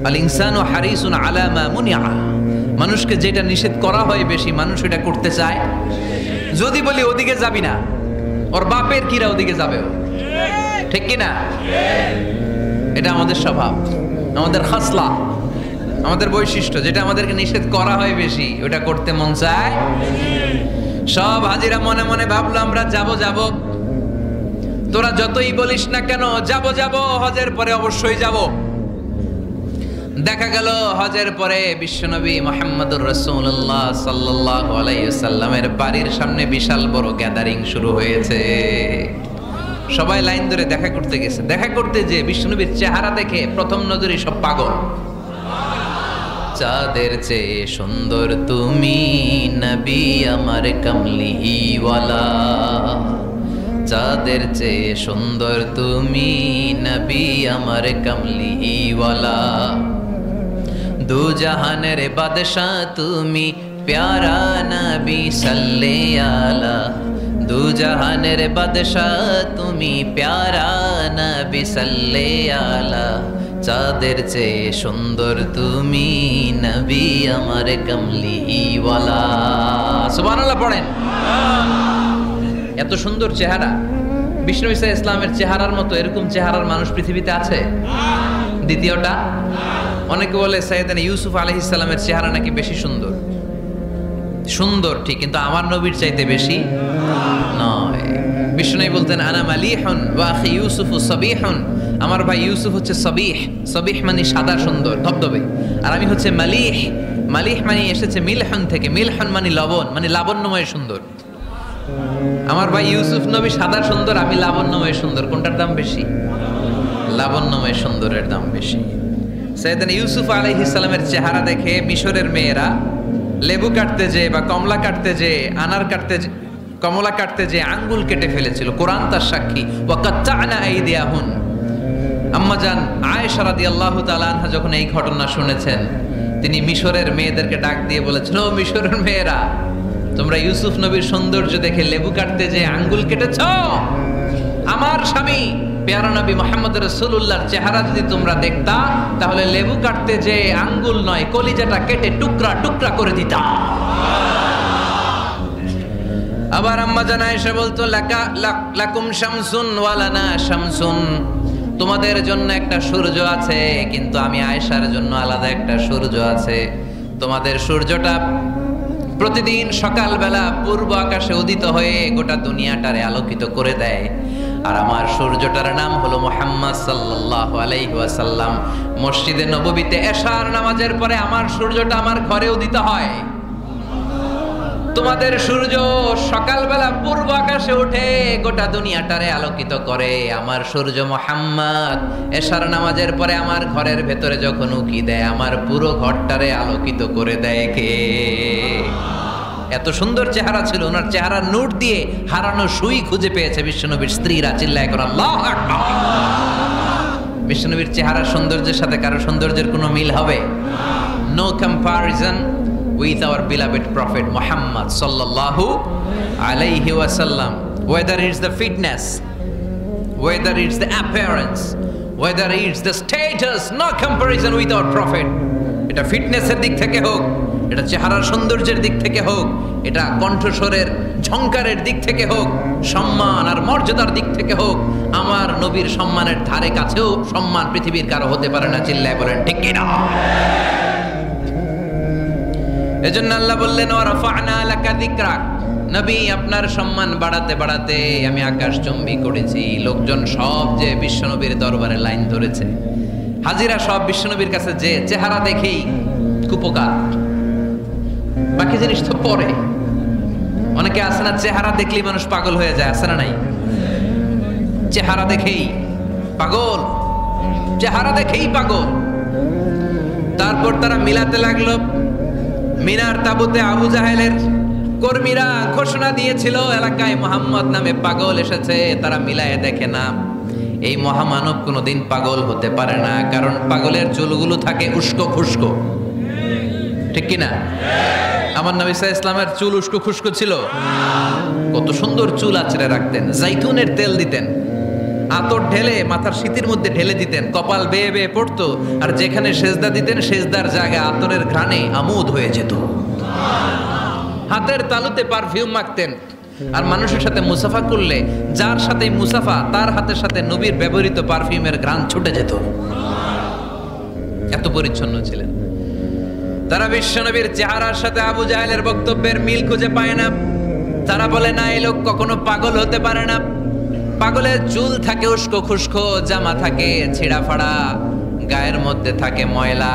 আল ইনসানু হারিসুন আলা মা মুনিআ, মানুষকে যেটা নিষেধ করা হয় বেশি মানুষ এটা করতে চায়। যদি বলি ওদিকে যাবি না, ওর বাপের কিরা ওদিকে যাবে, ঠিক কিনা? এটা আমাদের স্বভাব, আমাদের খাসলা, আমাদের বৈশিষ্ট্য। যেটা আমাদেরকে নিষেধ করা হয় বেশি ওটা করতে মন চায়। সব হাজিরা মনে মনে ভাবলো আমরা যাব যাব, তোরা যতই বলিস না কেন যাব যাব, হজের পরে অবশ্যই যাব। দেখা গেল হজের পরে বিশ্বনবী মুহাম্মদুর রাসূলুল্লাহ সাল্লাল্লাহু আলাইহি ওয়াসাল্লামের বাড়ির সামনে বিশাল বড় গ্যাদারিং শুরু হয়েছে। সবাই লাইন ধরে দেখা করতে গেছে। দেখা করতে যে বিশ্বনবীর চেহারা দেখে প্রথম নজরে সব পাগল। চাঁদের চেয়ে সুন্দর তুমি নবী আমার কামলিওয়ালা, চাঁদের চেয়ে সুন্দর তুমি নবী আমার কামলিওয়ালা, দু জাহানের বাদশা তুমি প্যারা নবী সাল্লাল্লাহু আলা, দু জাহানের বাদশা তুমি প্যারা নবী সাল্লাল্লাহু আলা, চাঁদের চেয়ে সুন্দর তুমি নবী আমার কামলিওয়ালা। সুবহানাল্লাহ পড়েন। এত সুন্দর চেহারা, বিষ্ণু ঈসা ইসলামের চেহারার মতো এরকম চেহারার মানুষ পৃথিবীতে আছে? দ্বিতীয়টা, অনেকে বলে সাইয়েদনা ইউসুফ আলাইহিস সালামের চেহারা নাকি বেশি সুন্দর। সুন্দর ঠিক, কিন্তু আমার নবীর চাইতে বেশি নয়। বিষ্ণু বলতেন আনা মালিহুন ওয়া আখি ইউসুফু সাবিহুন, আমার ভাই ইউসুফ হচ্ছে সাবিহ, সাবিহ মানে সাদা সুন্দর ধবধবে, আর আমি হচ্ছে মালিহ, মালিহ মানে এসেছে মিলহন থেকে, মিলহন মানে লবণ, মানে লাবণ্যময় সুন্দর। আমার ভাই ইউসুফ নবী সাদা সুন্দর, আমি লাবণ্যময় সুন্দর। কোনটার দাম বেশি? লাবণ্যময় সুন্দরের দাম বেশি। সাইয়েদনা ইউসুফ আলাইহিস সালামের চেহারা দেখে মিশরের মেয়েরা লেবু কাটতে যে বা কমলা কাটতে যে, আনার কাটতে যে, কমলা কাটতে যে আঙ্গুল কেটে ফেলেছিল। কোরআন তার সাক্ষী। ওয়া কাত্তা'না আইদিয়াহুন। আম্মাজান আয়েশা রাদিয়াল্লাহু তাআলা আনহা যখন এই ঘটনা শুনেছেন, তিনি মিশরের মেয়েদেরকে ডাক দিয়ে বলেছেন, ও মিশরের মেয়েরা, তোমরা ইউসুফ নবীর সৌন্দর্য দেখে লেবু কাটতে যে আঙ্গুল কেটেছ, আমার স্বামী প্যারা নবী মুহাম্মদ রাসূলুল্লাহর চেহারা যদি তোমরা দেখতা, তাহলে লেবু কাটতে যে আঙ্গুল নয়, কলিজাটা কেটে টুকরা টুকরা করে দিতা। আবার আম্মা জান আয়েশা বলতো, লাকুম শামসুন ওয়া লানা শামসুন, তোমাদের জন্য একটা সূর্য আছে, কিন্তু আমি আয়েশার জন্য আলাদা একটা সূর্য আছে। তোমাদের সূর্যটা প্রতিদিন সকালবেলা পূর্ব আকাশে উদিত হয়ে গোটা দুনিয়াটারে আলোকিত করে দেয়, আর আমার সূর্যটার নাম হলো মুহাম্মদ সাল্লাল্লাহু আলাইহি ওয়াসাল্লাম। মসজিদে নববীতে এশার নামাজের পরে আমার সূর্যটা আমার ঘরে উদিত হয়। তোমাদের সূর্য সকালবেলা পূর্ব আকাশে উঠে গোটা দুনিয়াটারে আলোকিত করে, আমার সূর্য মুহাম্মদ এশার নামাজের পরে আমার ঘরের ভেতরে যখন উকি দেয়, আমার পুরো ঘরটারে আলোকিত করে দেয় কে? এত সুন্দর চেহারা ছিল, ওনার চেহারার নূর দিয়ে হারানো সুই খুঁজে পেয়েছে বিশ্বনবীর স্ত্রীরা। চিল্লায় করে আল্লাহু আকবার। বিশ্বনবীর চেহারার সৌন্দর্যের সাথে কারো সৌন্দর্যের কোনো মিল হবে? No comparison with our beloved prophet Muhammad sallallahu alayhi wasallam. Whether it's the fitness, whether it's the appearance, whether it's the status, no comparison with our prophet. It এটা ফিটনেসের দিক থেকে হোক, এটা চেহারার সৌন্দর্যের দিক থেকে হোক, এটা কণ্ঠস্বরের ঝংকারের দিক থেকে হোক, সম্মান আর মর্যাদার দিক থেকে হোক, আমার নবীর সম্মানের ধারে কাছেও সম্মান পৃথিবীর কারো হতে পারে না। চিল্লায় বলেন ঠিক কিনা? এজন্য আল্লাহ বললেন ওয়ারাফা'না লাকা যিকরাক, নবী আপনার সম্মান বাড়াতে বাড়াতে আমি আকাশচুম্বী করেছি। লোকজন সব যে বিশ্বনবীর দরবারে লাইন ধরেছে, হাজিরা সব বিশ্বনবীর কাছে যে চেহারা দেখেই কুপকার, বাকি জিনিস তো পরে। অনেকে আছে না, চেহারা দেখলেই মানুষ পাগল হয়ে যায়, আছে না নাই? চেহারা দেখেই পাগল, চেহারা দেখেই পাগল। তারপর তারা মিলাতে লাগলো। মিনার তাবুতে আবু জাহেলের কর্মীরা ঘোষণা দিয়েছিল এলাকায় মুহাম্মদ নামে পাগল এসেছে। তারা মিলায়ে দেখে না, এই মহামানব কোনোদিন পাগল হতে পারে না, কারণ পাগলের চুলগুলো থাকে উস্কো খুস্কো, ঠিক কিনা? আমার নবী সাল্লাল্লাহু আলাইহি ওয়াসাল্লামের চুল উস্কো খুস্কো ছিল? কত সুন্দর চুল আঁচড়ে রাখতেন, জাইতুনের তেল দিতেন, আতর ঢেলে মাথার শীতের মধ্যে ঢেলে দিতেন, কপাল বেয়ে বেয়ে পড়তো, আর যেখানে সেজদা দিতেন সেজদার জায়গা আতরের ঘ্রাণে আমোদ হয়ে যেত। হাতের তালুতে পারফিউম মাখতেন, আর মানুষের সাথে মুসাফা করলে যার সাথে মুসাফা তার হাতের সাথে নবীর ব্যবহৃত পারফিউমের ঘ্রাণ ছুটে যেত। এত পরিচ্ছন্ন ছিলেন তারা। বিশ্বনবীর চেহারার সাথে আবু জাহেলের বক্তব্যের মিল খুঁজে পায় না। তারা বলে না, এই লোক কখনো পাগল হতে পারে না। পাগলের চুল থাকে উস্কো খুস্কো, জামা থাকে ছিঁড়া ফাড়া, গায়ের মধ্যে থাকে ময়লা।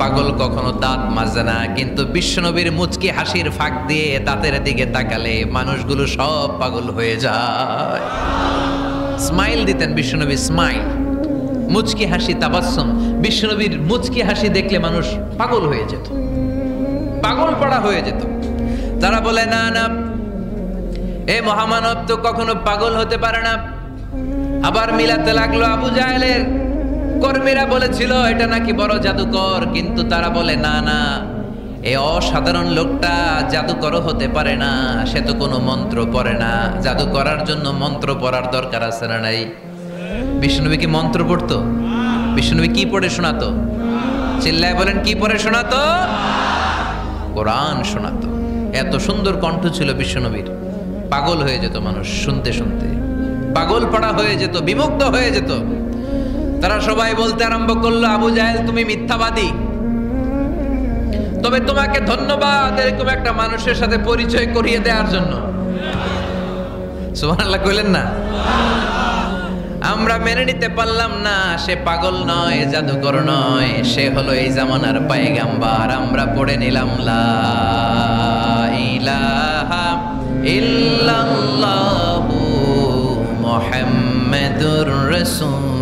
পাগল কখনো দাঁত মাজে না, কিন্তু বিশ্বনবীর মুচকি হাসির ফাঁক দিয়ে দাঁতের দিকে তাকালে মানুষগুলো সব পাগল হয়ে যায়। স্মাইল দিতেন বিশ্বনবী, স্মাইল, মুচকি হাসি, তাবাসসুম। বিশ্বনবীর মুচকি হাসি দেখলে মানুষ পাগল হয়ে যেত, পাগল পড়া হয়ে যেত। তারা বলে না না, এ মহামানব তো কখনো পাগল হতে পারে না। আবার মিলাতে লাগলো। আবু জাহেলের কর্মীরা বলেছিল এটা নাকি বড় জাদুকর, কিন্তু তারা বলে না না, এই অসাধারণ লোকটা জাদুকর হতে পারে না, সে তো কোনো মন্ত্র পড়ে না। জাদু করার জন্য মন্ত্র পড়ার দরকার আছে না নাই? বিষ্ণুনবী কি মন্ত্র পড়তো? বিষ্ণুনবী কি পড়ে শোনাতো? চিল্লায় বলেন, কি পড়ে শোনাতো? কোরআন শোনাতো। এত সুন্দর কণ্ঠ ছিল বিশ্বনবীর, পাগল হয়ে যেত মানুষ শুনতে শুনতে, পাগল পড়া হয়ে যেত, বিমুগ্ধ হয়ে যেত। তারা সবাই বলতে আরম্ভ করলো, আবু জাহেল তুমি মিথ্যাবাদী, তবে তোমাকে ধন্যবাদ এরকম একটা মানুষের সাথে পরিচয় করিয়ে দেওয়ার জন্য। সুবহানাল্লাহ কইলেন না? আমরা মেনে নিতে পারলাম না সে পাগল নয়, জাদুকর নয়, সে হলো এই জামানার পয়গাম্বার। আমরা পড়ে নিলাম লা ইলাহা ইল্লাল্লাহু মুহাম্মাদুর রাসূলুল্লাহ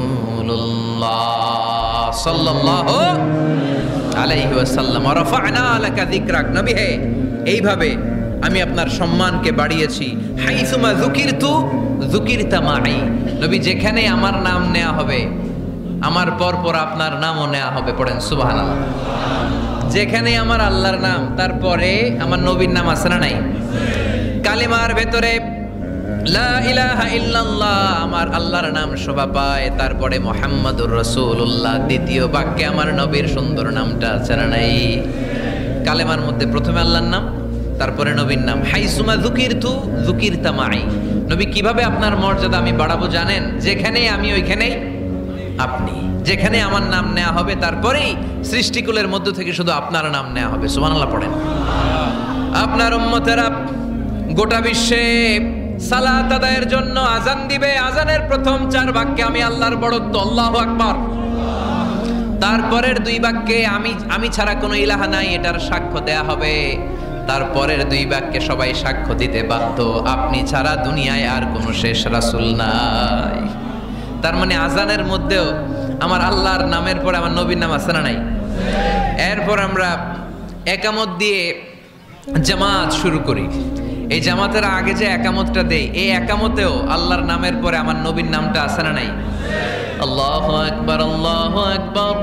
সাল্লাল্লাহু আলাইহি ওয়াসাল্লাম। রাফা'না লাকা যিকরাক, নবী হে এইভাবে আমি আপনার সম্মানকে বাড়িয়েছি। হাইসুমা যুকিরতু যুকিরতা মাই, নবী যেখানে আমার নাম নেওয়া হবে আমার পর পর আপনার নামও নেওয়া হবে। পড়েন সুবহানাল্লাহ। যেখানে আমার আল্লাহর নাম তারপরে আমার নবীর নাম আছে না নাই? কালিমার ভেতরে লা ইলাহা ইল্লাল্লাহ আমার আল্লাহর নাম শোভা পায়, তারপরে মুহাম্মাদুর রাসূলুল্লাহ দ্বিতীয় বাক্যে আমার নবীর সুন্দর নামটা আছে না নাই? কালেমার মধ্যে প্রথমে আল্লাহর নাম, তারপরে নবীর নাম। হাইসুমা যুকিরতু যুকিরতা মাই, নবী কিভাবে আপনার মর্যাদা আমি বাড়াবো জানেন? যেখানে আমি ওইখানেই আপনি, যেখানে আমার নাম নেওয়া হবে তারপরেই সৃষ্টিকুলের মধ্য থেকে শুধু আপনার নাম নেওয়া হবে। সুবহানাল্লাহ পড়েন। আপনার উম্মতেরা গোটা বিশ্বে সালাত আদায়ের জন্য আজান দিবে, আজানের প্রথম 4 বাক্যে আমি আল্লাহর বড়ত্ব, আল্লাহু আকবার। তারপরের 2 বাক্যে আমি ছাড়া কোনো ইলাহা নাই এটার সাক্ষ্য দেয়া হবে। তারপরের 2 বাক্যে সবাই সাক্ষ্য দিতে বাধ্য, আপনি ছাড়া দুনিয়ায় আর কোনো শেষ রাসূল নাই। তার মানে আজানের মধ্যেও আমার আল্লাহর নামের পরে আমার নবীর নাম আছে না নাই? এরপর আমরা একামত দিয়ে জামাত শুরু করি। এই জামাতের আগে যে একামতটা দেই, এই একামতেও আল্লাহর নামের পরে আমার নবীর নামটা আছে না নাই? আল্লাহু আকবার, আল্লাহু আকবার,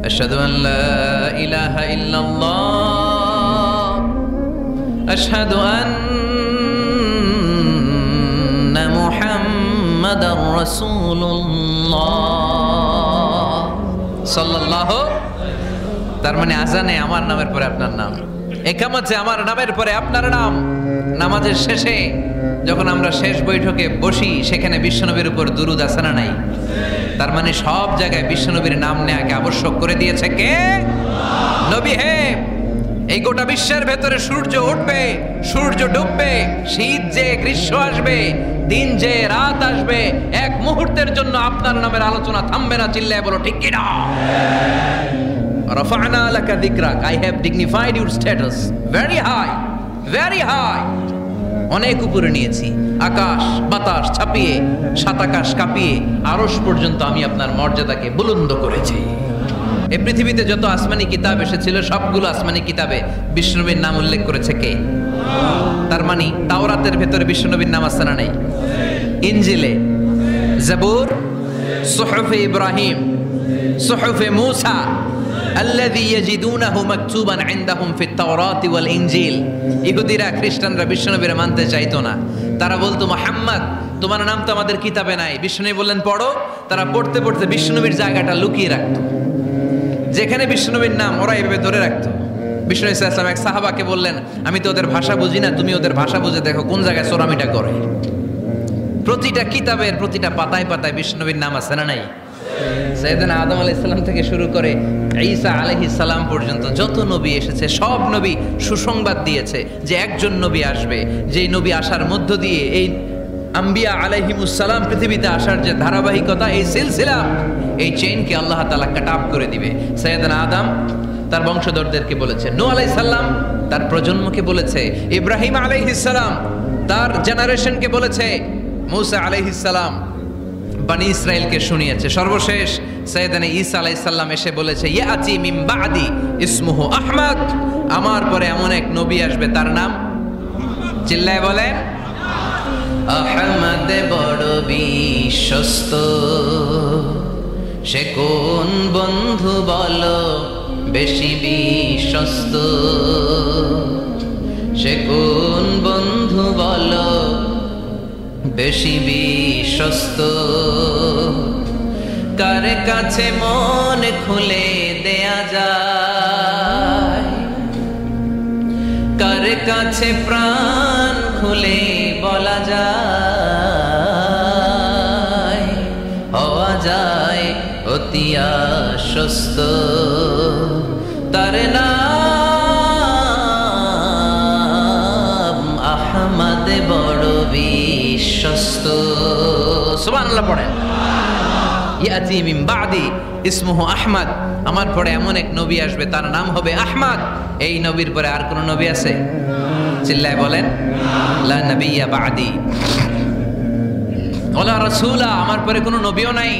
আশহাদু আন লা ইলাহা ইল্লাল্লাহ, আশহাদু আন্না মুহাম্মাদার রাসূলুল্লাহ সাল্লাল্লাহু, তার মানে আজানে আমার নামের পরে আপনার নাম, একামতে আমার নামের পরে আপনার নাম। নামাজের শেষে যখন আমরা শেষ বৈঠকে বসি সেখানে বিশ্বনবীর উপর দুরূদ আছে না নাই? তার মানে সব জায়গায় বিশ্বনবীর নাম নেয়াকে আবশ্যক করে দিয়েছে কে? নবী হে। এই গোটা বিশ্বের ভেতরে সূর্য উঠবে, সূর্য ডুববে, শীত যে গ্রীষ্ম আসবে, দিন যে রাত আসবে, এক মুহূর্তের জন্য আপনার নামের আলোচনা থামবে না। চিল্লায় বলো ঠিক কিনা? রাফা'না লাকা যিকরাক, I have dignified your status very high, very high। অনেক উপরে নিয়েছি, আকাশ বাতাস ছাপিয়ে, সাত আকাশ কাঁপিয়ে আরশ পর্যন্ত আমি আপনার মর্যাদাকে বুলন্দ করেছি। এই পৃথিবীতে যত আসমানি কিতাব এসেছিল সবগুলো আসমানি কিতাবে বিষ্ণুনবীর নাম উল্লেখ করেছে কে? তার মানে তাওরাতের ভেতরে বিষ্ণুনবীর নাম আছে না নাই? ইনজিলে, জাবুর, সুহুফে ইব্রাহিম, সুহুফে মূসা, আল্লাযী ইয়াজিদুনাহু মাকতুবান ইনদাহুম ফিত তাওরাতি ওয়াল ইনজিল। ইহুদিরা খ্রিস্টানরা বিষ্ণুনবীর মানতে চাইতো না। তারা বলতো মুহাম্মদ তোমার নাম তো আমাদের কিতাবে নাই। বিষ্ণুনবী বললেন পড়ো। তারা পড়তে পড়তে বিষ্ণুনবীর জায়গাটা লুকিয়ে রাখতো। যেখানে বিষ্ণুনবীর নাম ওরা এভাবে ধরে রাখতো। বিষ্ণু ইসা ইসলাম এক সাহাবাকে বললেন আমি তো ওদের ভাষা বুঝি না, তুমি ওদের ভাষা বুঝে দেখো কোন জায়গায় চোরামিটা করে। প্রতিটা কিতাবের প্রতিটা পাতায় পাতায় বিষ্ণুনবীর নাম আছে না নাই? সাইয়েদনা আদম আলাইহিস সালাম থেকে শুরু করে ঈসা আলাইহিস সালাম পর্যন্ত যত নবী এসেছে সব নবী সুসংবাদ দিয়েছে যে একজন নবী আসবে, যেই নবী আসার মধ্য দিয়ে এই আম্বিয়া আলাইহিমুস সালাম পৃথিবীতে আসার যে ধারাবাহিকতা, এই সিলসিলা, এই চেইনকে আল্লাহ তাআলা কাট অফ করে দিবে। সাইয়েদনা আদম তার বংশধরদেরকে বলেছে, নূহ আলাইহিস সালাম তার প্রজন্মকে বলেছে, ইব্রাহিম আলাইহিস সালাম তার জেনারেশনকে বলেছে, মূসা আলাইহিস সালাম বনি ইসরাইলকে শুনিয়েছে। সর্বশেষ সাইয়েদনা ঈসা আলাইহিস সালাম এসে বলেছে, ইয়াতি মিন বাদি ইসমুহু আহমদ, আমার পরে এমন এক নবী আসবে তার নাম, চিল্লায় বলেন আহমদ বড় বিশ্বস্ত। সে কোন বন্ধু বলো বেশি বিশ্বস্ত? সে কোন বন্ধু বলো বেশি বিশ্বস্ত? কার কাছে মন খুলে দেয়া যায়, কার কাছে প্রাণ খুলে বলা যায়, হওয়া যায় অতি আশ্বস্ত। তার নাম আহমদ বড় বিশ্বস্ত। সুবহানাল্লাহ পড়েন। ইয়াতি মিন বাদি ইসমুহু আহমদ, আমার পরে এমন এক নবী আসবে তার নাম হবে আহমদ। এই নবীর পরে আর কোন নবী আছে? চিল্লায় বলেন লা নবিয়্যা বাদি ওয়ালা রাসূলা, আমার পরে কোনো নবীও নাই,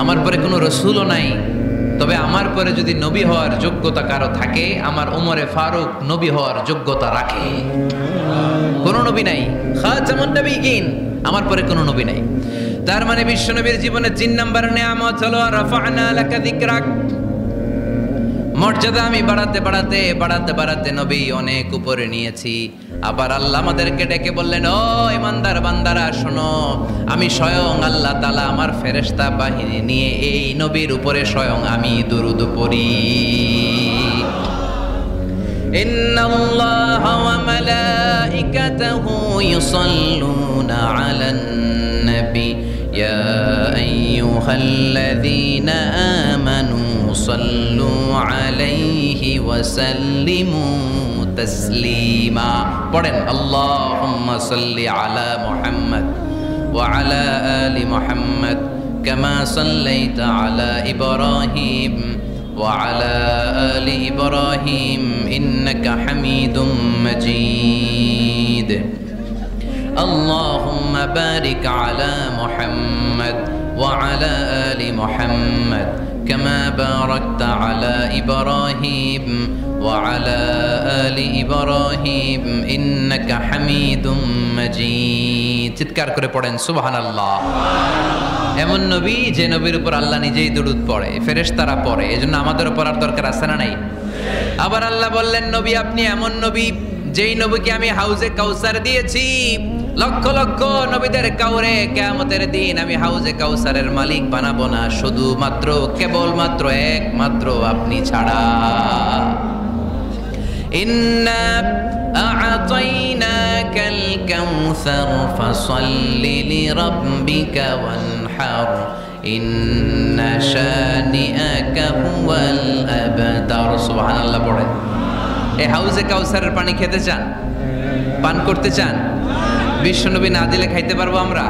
আমার পরে কোনো রাসূলও নাই। তবে আমার পরে যদি নবী হওয়ার যোগ্যতা কারো থাকে, আমার ওমরে ফারুক নবী হওয়ার যোগ্যতা রাখে। কোনো নবী নাই, খাতামুন নবিয়্যিন, আমার পরে কোনো নবী নাই। তার মানে বিশ্বনবীর জীবনের 3 নাম্বার নিয়ামত হলো রাফা'না লাকা যিকরাক। মর্যাদা আমি বাড়াতে বাড়াতে বাড়াতে বাড়াতে নবী অনেক উপরে নিয়েছি। আবার আল্লাহ আমাদেরকে ডেকে বললেন, ও ইমানদার বান্দারা শোনো, আমি স্বয়ং আল্লাহ তাআলা আমার ফেরেশতা বাহিনী নিয়ে এই নবীর উপরে স্বয়ং আমি দুরূদ পড়ি। ইন্নাল্লাহা ওয়া মালাইকাতাহু ইউসাল্লুনা আলান নবী ইয়া আইয়ুহাল্লাযীনা আমানু সাল্লু আলাইহি ওয়া সাল্লিমু তাসলিমা। পড়েন আল্লাহুম্মা সাল্লি আলা মুহাম্মদ ওয়া আলা আলি মুহাম্মদ কামা সাল্লাইতা আলা ইব্রাহিম ওয়া আলা আলি ইব্রাহিম ইন্নাকা হামিদুম মাজিদ। আল্লাহুম্মা বারিক আলা মুহাম্মদ ওয়া আলা আলি মুহাম্মদ كما باركت على إبراهيم وعلى آل إبراهيم إنك حميد مجيد। চিৎকার করে পড়েন সুবহানাল্লাহ। এমন নবী যে নবীর উপর আল্লাহ নিজেই দুরূদ পড়ে, ফেরেশতারা পড়ে, এজন্য আমাদের উপর আর দরকার আছে না নাই? আবার আল্লাহ বললেন, নবী আপনি এমন নবী যেই নবীকে আমি হাউজে কাউসার দিয়েছি, লক্ষ লক্ষ নবীদের কাউরে কিয়ামতের দিন আমি হাউজে কাউসারের মালিক বানাবো না, শুধুমাত্র কেবলমাত্র একমাত্র আপনি ছাড়া। ইন্না আ'তাইনাকাল কাউসার ফাসাল্লি লিরাব্বিকা ওয়ানহার ইন্না শানিআকা হুয়াল আবতার। সুবহানাল্লাহ পড়েন। এই হাউজে কাউসারের পানি খেতে চান, পান করতে চান? বিশ্বনবী না দিলে খাইতে পারবো আমরা?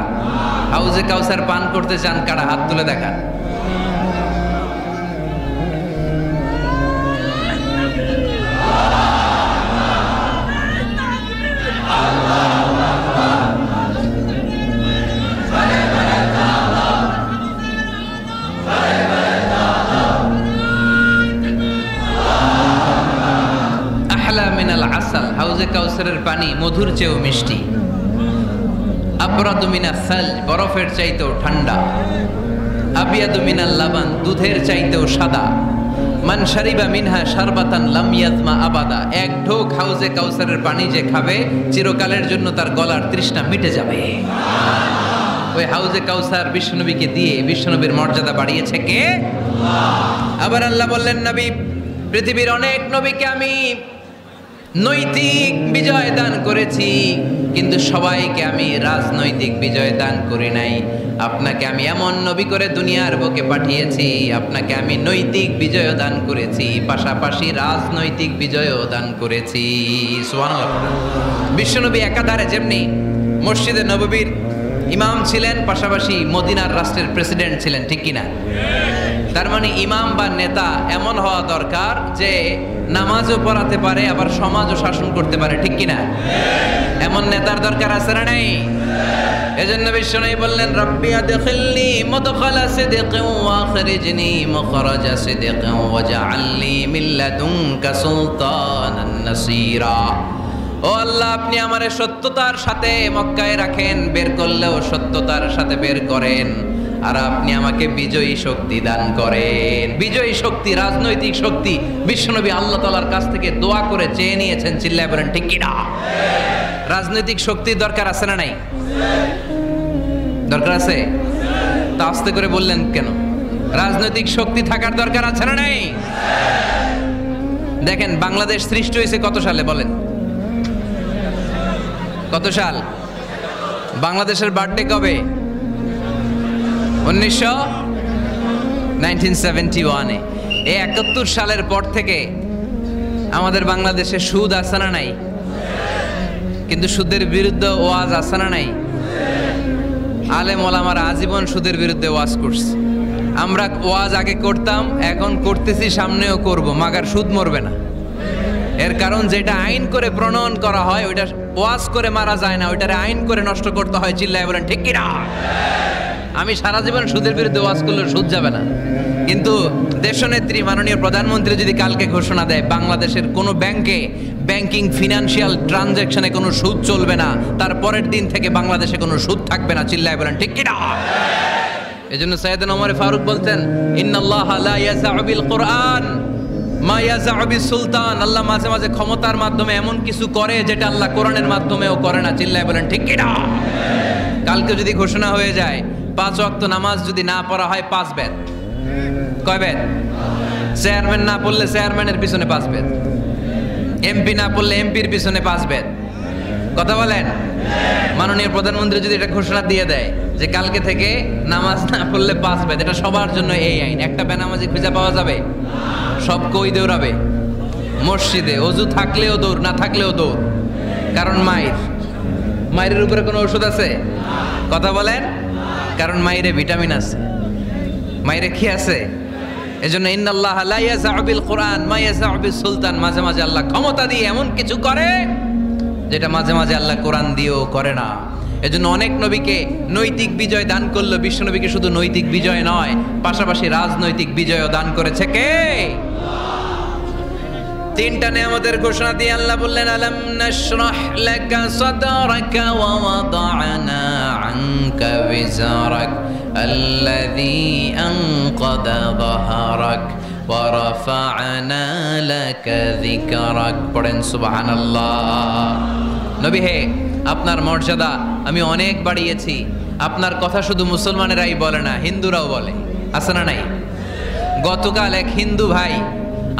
হাউজে কাউসার পান করতে চান কারা? হাত তুলে দেখান। আহলা মিনাল আসাল, হাউজে কাউসারের পানি মধুর চেয়েও মিষ্টি। আবরাদু মিনাস সাল, বরফের চাইতেও ঠান্ডা। আবিয়াদু মিনাল লাবান, দুধের চাইতেও সাদা। মান শারিবা মিনহা শারবাতান লাম ইয়াজমা আবাদা, এক ঢোক হাউজে কাউসারের পানি যে খাবে চিরকালের জন্য তার গলার তৃষ্ণা মিটে যাবে। ওই হাউজে কাউসার বিশ্বনবীকে দিয়ে বিশ্বনবীর মর্যাদা বাড়িয়েছে কে? আবার আল্লাহ বললেন, নবী, পৃথিবীর অনেক নবীকে আমি নৈতিক বিজয় দান করেছি, কিন্তু সবাইকে আমি রাজনৈতিক বিজয় দান করি নাই। আপনাকে আমি এমন নবী করে দুনিয়ার বুকে পাঠিয়েছি, আপনাকে আমি নৈতিক বিজয় দান করেছি, পাশাপাশি রাজনৈতিক বিজয়ও দান করেছি। সুবহানাল্লাহ। বিশ্বনবী একাধারে যেমনি মসজিদে নববীর ইমাম ছিলেন, পাশাপাশি মদিনার রাষ্ট্রের প্রেসিডেন্ট ছিলেন, ঠিক কিনা? তার মানে ইমাম বা নেতা এমন হওয়া দরকার যে নামাজও পড়াতে পারে, আবার সমাজও শাসন করতে পারে, ঠিক কিনা? এমন নেতার দরকার আছে না নাই? এজন্য বিশ্বনবী বললেন, রব্বি আদখিলনি মুদখালা সিদকিন ওয়া আখরিজনি মুখরাজা সিদকিন ওয়াজআলনি মিন লাদুনকা সুলতানান নাসীরা। ও আল্লাহ, আপনি আমারে সত্যতার সাথে মক্কায় রাখেন, বের করলেও সত্যতার সাথে বের করেন, আর আপনি আমাকে বিজয়ী শক্তি দান করেন। বিজয়ী শক্তি, রাজনৈতিক শক্তি বিশ্বনবী আল্লাহ তাআলার কাছ থেকে দোয়া করে চেয়ে নিয়েছেন। চিল্লায় বলেন ঠিক কিনা? রাজনৈতিক শক্তির দরকার আছে না নাই? দরকার আছে? তা আস্তে করে বললেন কেন? রাজনৈতিক শক্তি থাকার দরকার আছে না নাই? দেখেন, বাংলাদেশ সৃষ্টি হয়েছে কত সালে বলেন? কত সাল? বাংলাদেশের বার্থডে কবে? 1971-এ। এই 71 সালের পর থেকে আমাদের বাংলাদেশে সুদ আছে না নাই? কিন্তু সুদের বিরুদ্ধে ওয়াজ আছে না নাই? আলেম ওলামারা আজীবন সুদের বিরুদ্ধে ওয়াজ করছে। আমরা ওয়াজ আগে করতাম, এখন করতেছি, সামনেও করব, মাগার সুদ মরবে না। এর কারণ যেটা আইন করে প্রণয়ন করা হয় ওইটা ওয়াজ করে মারা যায় না, ওইটারে আইন করে নষ্ট করতে হয়। চিল্লায় বলেন ঠিক কিনা? আমি সারা জীবন সুদের বিরুদ্ধে ওয়াজ করলে সুদ যাবে না, কিন্তু দেশনেত্রী মাননীয় প্রধানমন্ত্রী যদি কালকে ঘোষণা দেয় বাংলাদেশের কোনো ব্যাংকে ব্যাংকিং ফিনান্সিয়াল ট্রানজ্যাকশনে কোনো সুদ চলবে না, তার পরের দিন থেকে বাংলাদেশে কোনো সুদ থাকবে না। চিল্লায় বলেন ঠিক কিনা? এজন্য সাইয়েদনা ওমর ফারুক বলতেন, ইন্নাল্লাহা লা ইয়াযাউ বিল কুরআন মা ইয়াযাউ বিস সুলতান। আল্লাহ মাঝে মাঝে ক্ষমতার মাধ্যমে এমন কিছু করে যেটা আল্লাহ কোরআনের মাধ্যমেও করে না। চিল্লায় বলেন ঠিক কিনা? কালকে যদি ঘোষণা হয়ে যায় 5 ওয়াক্ত নামাজ যদি না পড়া হয় 5 বেদ। কয় বেদ? চেয়ারম্যান না পড়লে চেয়ারম্যানের পিছনে 5 বেদ, এমপি না পড়লে এমপির পিছনে 5 বেদ। কথা বলেন? মাননীয় প্রধানমন্ত্রী যদি এটা ঘোষণা দিয়ে দেয় যে কালকে থেকে নামাজ না পড়লে 5 বেদ, এটা সবার জন্য এই আইন। একটা বেনামাজি খুঁজে পাওয়া যাবে? সব কই দৌড়াবে মসজিদে, অজু থাকলেও দৌড়, না থাকলেও দৌড়। কারণ মায়ের উপরে কোনো ওষুধ আছে? কথা বলেন? কারণ মায়েরে ভিটামিন আছে, মায়েরে কি আছে? এজন্য ইন্নাল্লাহা লা ইয়াযাউ বিল কুরআন মা ইয়াযাউ বিস সুলতান। মাঝে মাঝে আল্লাহ ক্ষমতা দিয়ে এমন কিছু করে যেটা মাঝে মাঝে আল্লাহ কোরআন দিয়েও করে না। এজন্য অনেক নবীকে নৈতিক বিজয় দান করলো। বিশ্ব নবীকে শুধু নৈতিক বিজয় নয়, পাশাপাশি রাজনৈতিক বিজয়ও দান করেছে কে? তিনটা নিয়ামতের ঘোষণা দিয়ে আল্লাহ বললেন, আলাম নাশরাহ লাকা সাদরাকা ওয়া ওয়াদা'না আনকা বিজরাক আল্লাযী আনকাদা যাহরাক ওয়া রাফা'না লাকা যিকরাক। পড়েন সুবহানাল্লাহ। নবী হে, আপনার মর্যাদা আমি অনেক বাড়িয়েছি। আপনার কথা শুধু মুসলমানেরাই বলে না, হিন্দুরাও বলে, আছে না নাই? গতকাল এক হিন্দু ভাই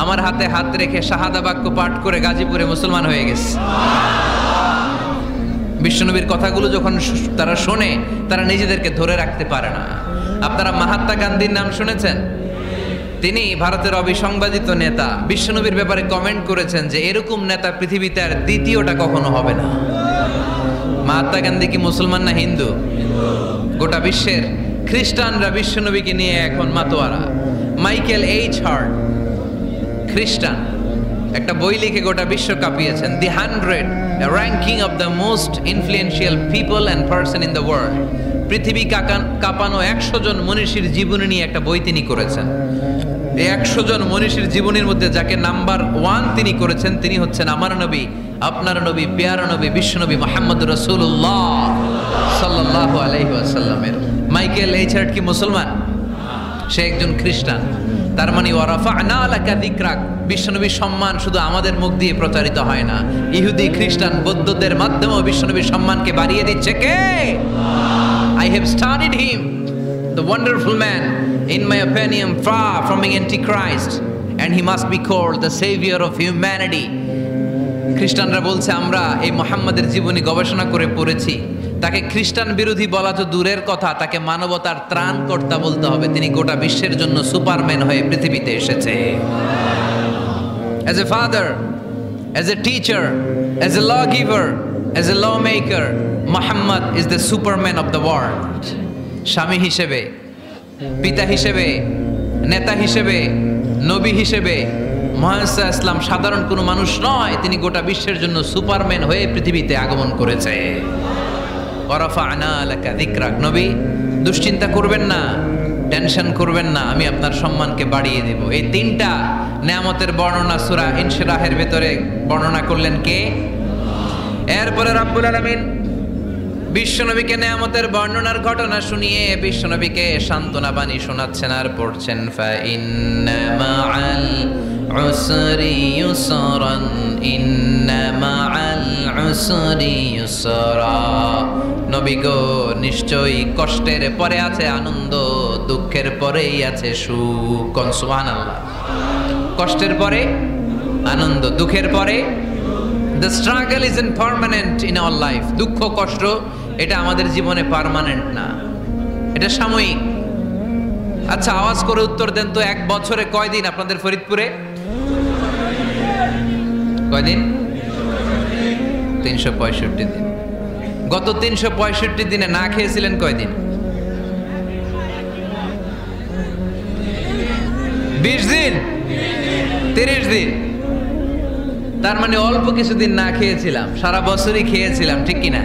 আমার হাতে হাত রেখে শাহাদা বাক্য পাঠ করে গাজীপুরে মুসলমান হয়ে গেছে। বিশ্বনবীর কথাগুলো যখন তারা শোনে, তারা নিজেদেরকে ধরে রাখতে পারে না। আপনারা মহাত্মা গান্ধীর নাম শুনেছেন? তিনি ভারতের অবিসংবাদিত নেতা। বিশ্বনবীর ব্যাপারে কমেন্ট করেছেন যে এরকম নেতা পৃথিবীতে আর দ্বিতীয়টা কখনো হবে না। মহাত্মা গান্ধী কি মুসলমান না হিন্দু? গোটা বিশ্বের খ্রিস্টানরা বিশ্বনবীকে নিয়ে এখন মাতোয়ারা। মাইকেল এইচ হার্ট খ্রিস্টান, একটা বই লিখে গোটা বিশ্ব কাঁপিয়েছেন, দি 100 ranking of the most influential people and person in the world. পৃথিবী কাঁপানো 100 জন মনীষীর জীবনী নিয়ে একটা বই তিনি করেছেন। এই 100 জন মনীষীর জীবনীর মধ্যে যাকে নাম্বার 1 তিনি করেছেন, তিনি হচ্ছেন আমার নবী, আপনার নবী, পেয়ারা নবী, বিশ্বনবী মুহাম্মদ রাসূলুল্লাহ সাল্লাল্লাহু আলাইহি ওয়াসাল্লামের। মাইকেল এইচ হার্ট কি মুসলমান? সে একজন খ্রিস্টান। তার মানে ওয়ারাফা'না লাকা যিকরাক, বিশ্বনবীর সম্মান শুধু আমাদের মুখ দিয়ে প্রচারিত হয় না, ইহুদি, খ্রিস্টান, বৌদ্ধদের মাধ্যমেও বিশ্বনবীর সম্মানকে বাড়িয়ে দিচ্ছে কে? I have studied him, the wonderful man, in my opinion, far from being antichrist, and he must be called the savior of humanity. খ্রিস্টানরা বলছে আমরা এই মুহাম্মাদের জীবনী গবেষণা করে পড়েছি, তাকে খ্রিস্টান বিরোধী বলা তো দূরের কথা, তাকে মানবতার ত্রাণকর্তা বলতে হবে। তিনি গোটা বিশ্বের জন্য সুপারম্যান হয়ে পৃথিবীতে এসেছে। As a father, as a teacher, as a lawgiver, as a lawmaker, Muhammad is the superman of the world. স্বামী হিসেবে, পিতা হিসেবে, নেতা হিসেবে, নবী হিসেবে মুহাম্মদ ইসলাম সাধারণ কোনো মানুষ নয়, তিনি গোটা বিশ্বের জন্য সুপারম্যান হয়ে পৃথিবীতে আগমন করেছে। ওয়ারাফা'না লাকা যিকরাক, নবী দুশ্চিন্তা করবেন না, টেনশন করবেন না, আমি আপনার সম্মানকে বাড়িয়ে দেব। এই তিনটা নেয়ামতের বর্ণনা সূরা ইনশিরাহের ভেতরে বর্ণনা করলেন কে? এরপরে রাব্বুল আলামিন বিশ্বনবীকে নেয়ামতের বর্ণনার ঘটনা শুনিয়ে বিশ্বনবীকে সান্ত্বনা বাণী শোনাচ্ছেন আর পড়ছেন, ফা ইন্না মা'আল উসরি ইউসরান, ইন্না মা'আল উসরি ইউসরা। নবী গো, নিশ্চয়ই কষ্টের পরে আছে আনন্দ, দুঃখের পরেই আছে সুখ। কোন সুবহানাল্লাহ। কষ্টের পরে আনন্দ, দুঃখের পরে। The struggle isn't permanent in our life. দুঃখ কষ্ট এটা আমাদের জীবনে পার্মানেন্ট না, এটা সাময়িক। আচ্ছা আওয়াজ করে উত্তর দেন তো, এক বছরে কয়দিন আপনাদের ফরিদপুরে? কয়দিন? 365 দিন। গত 365 দিনে না খেয়েছিলেন কয়দিন? 20 দিন, 30 দিন। তার মানে অল্প কিছুদিন না খেয়েছিলাম, সারা বছরই খেয়েছিলাম, ঠিক কিনা?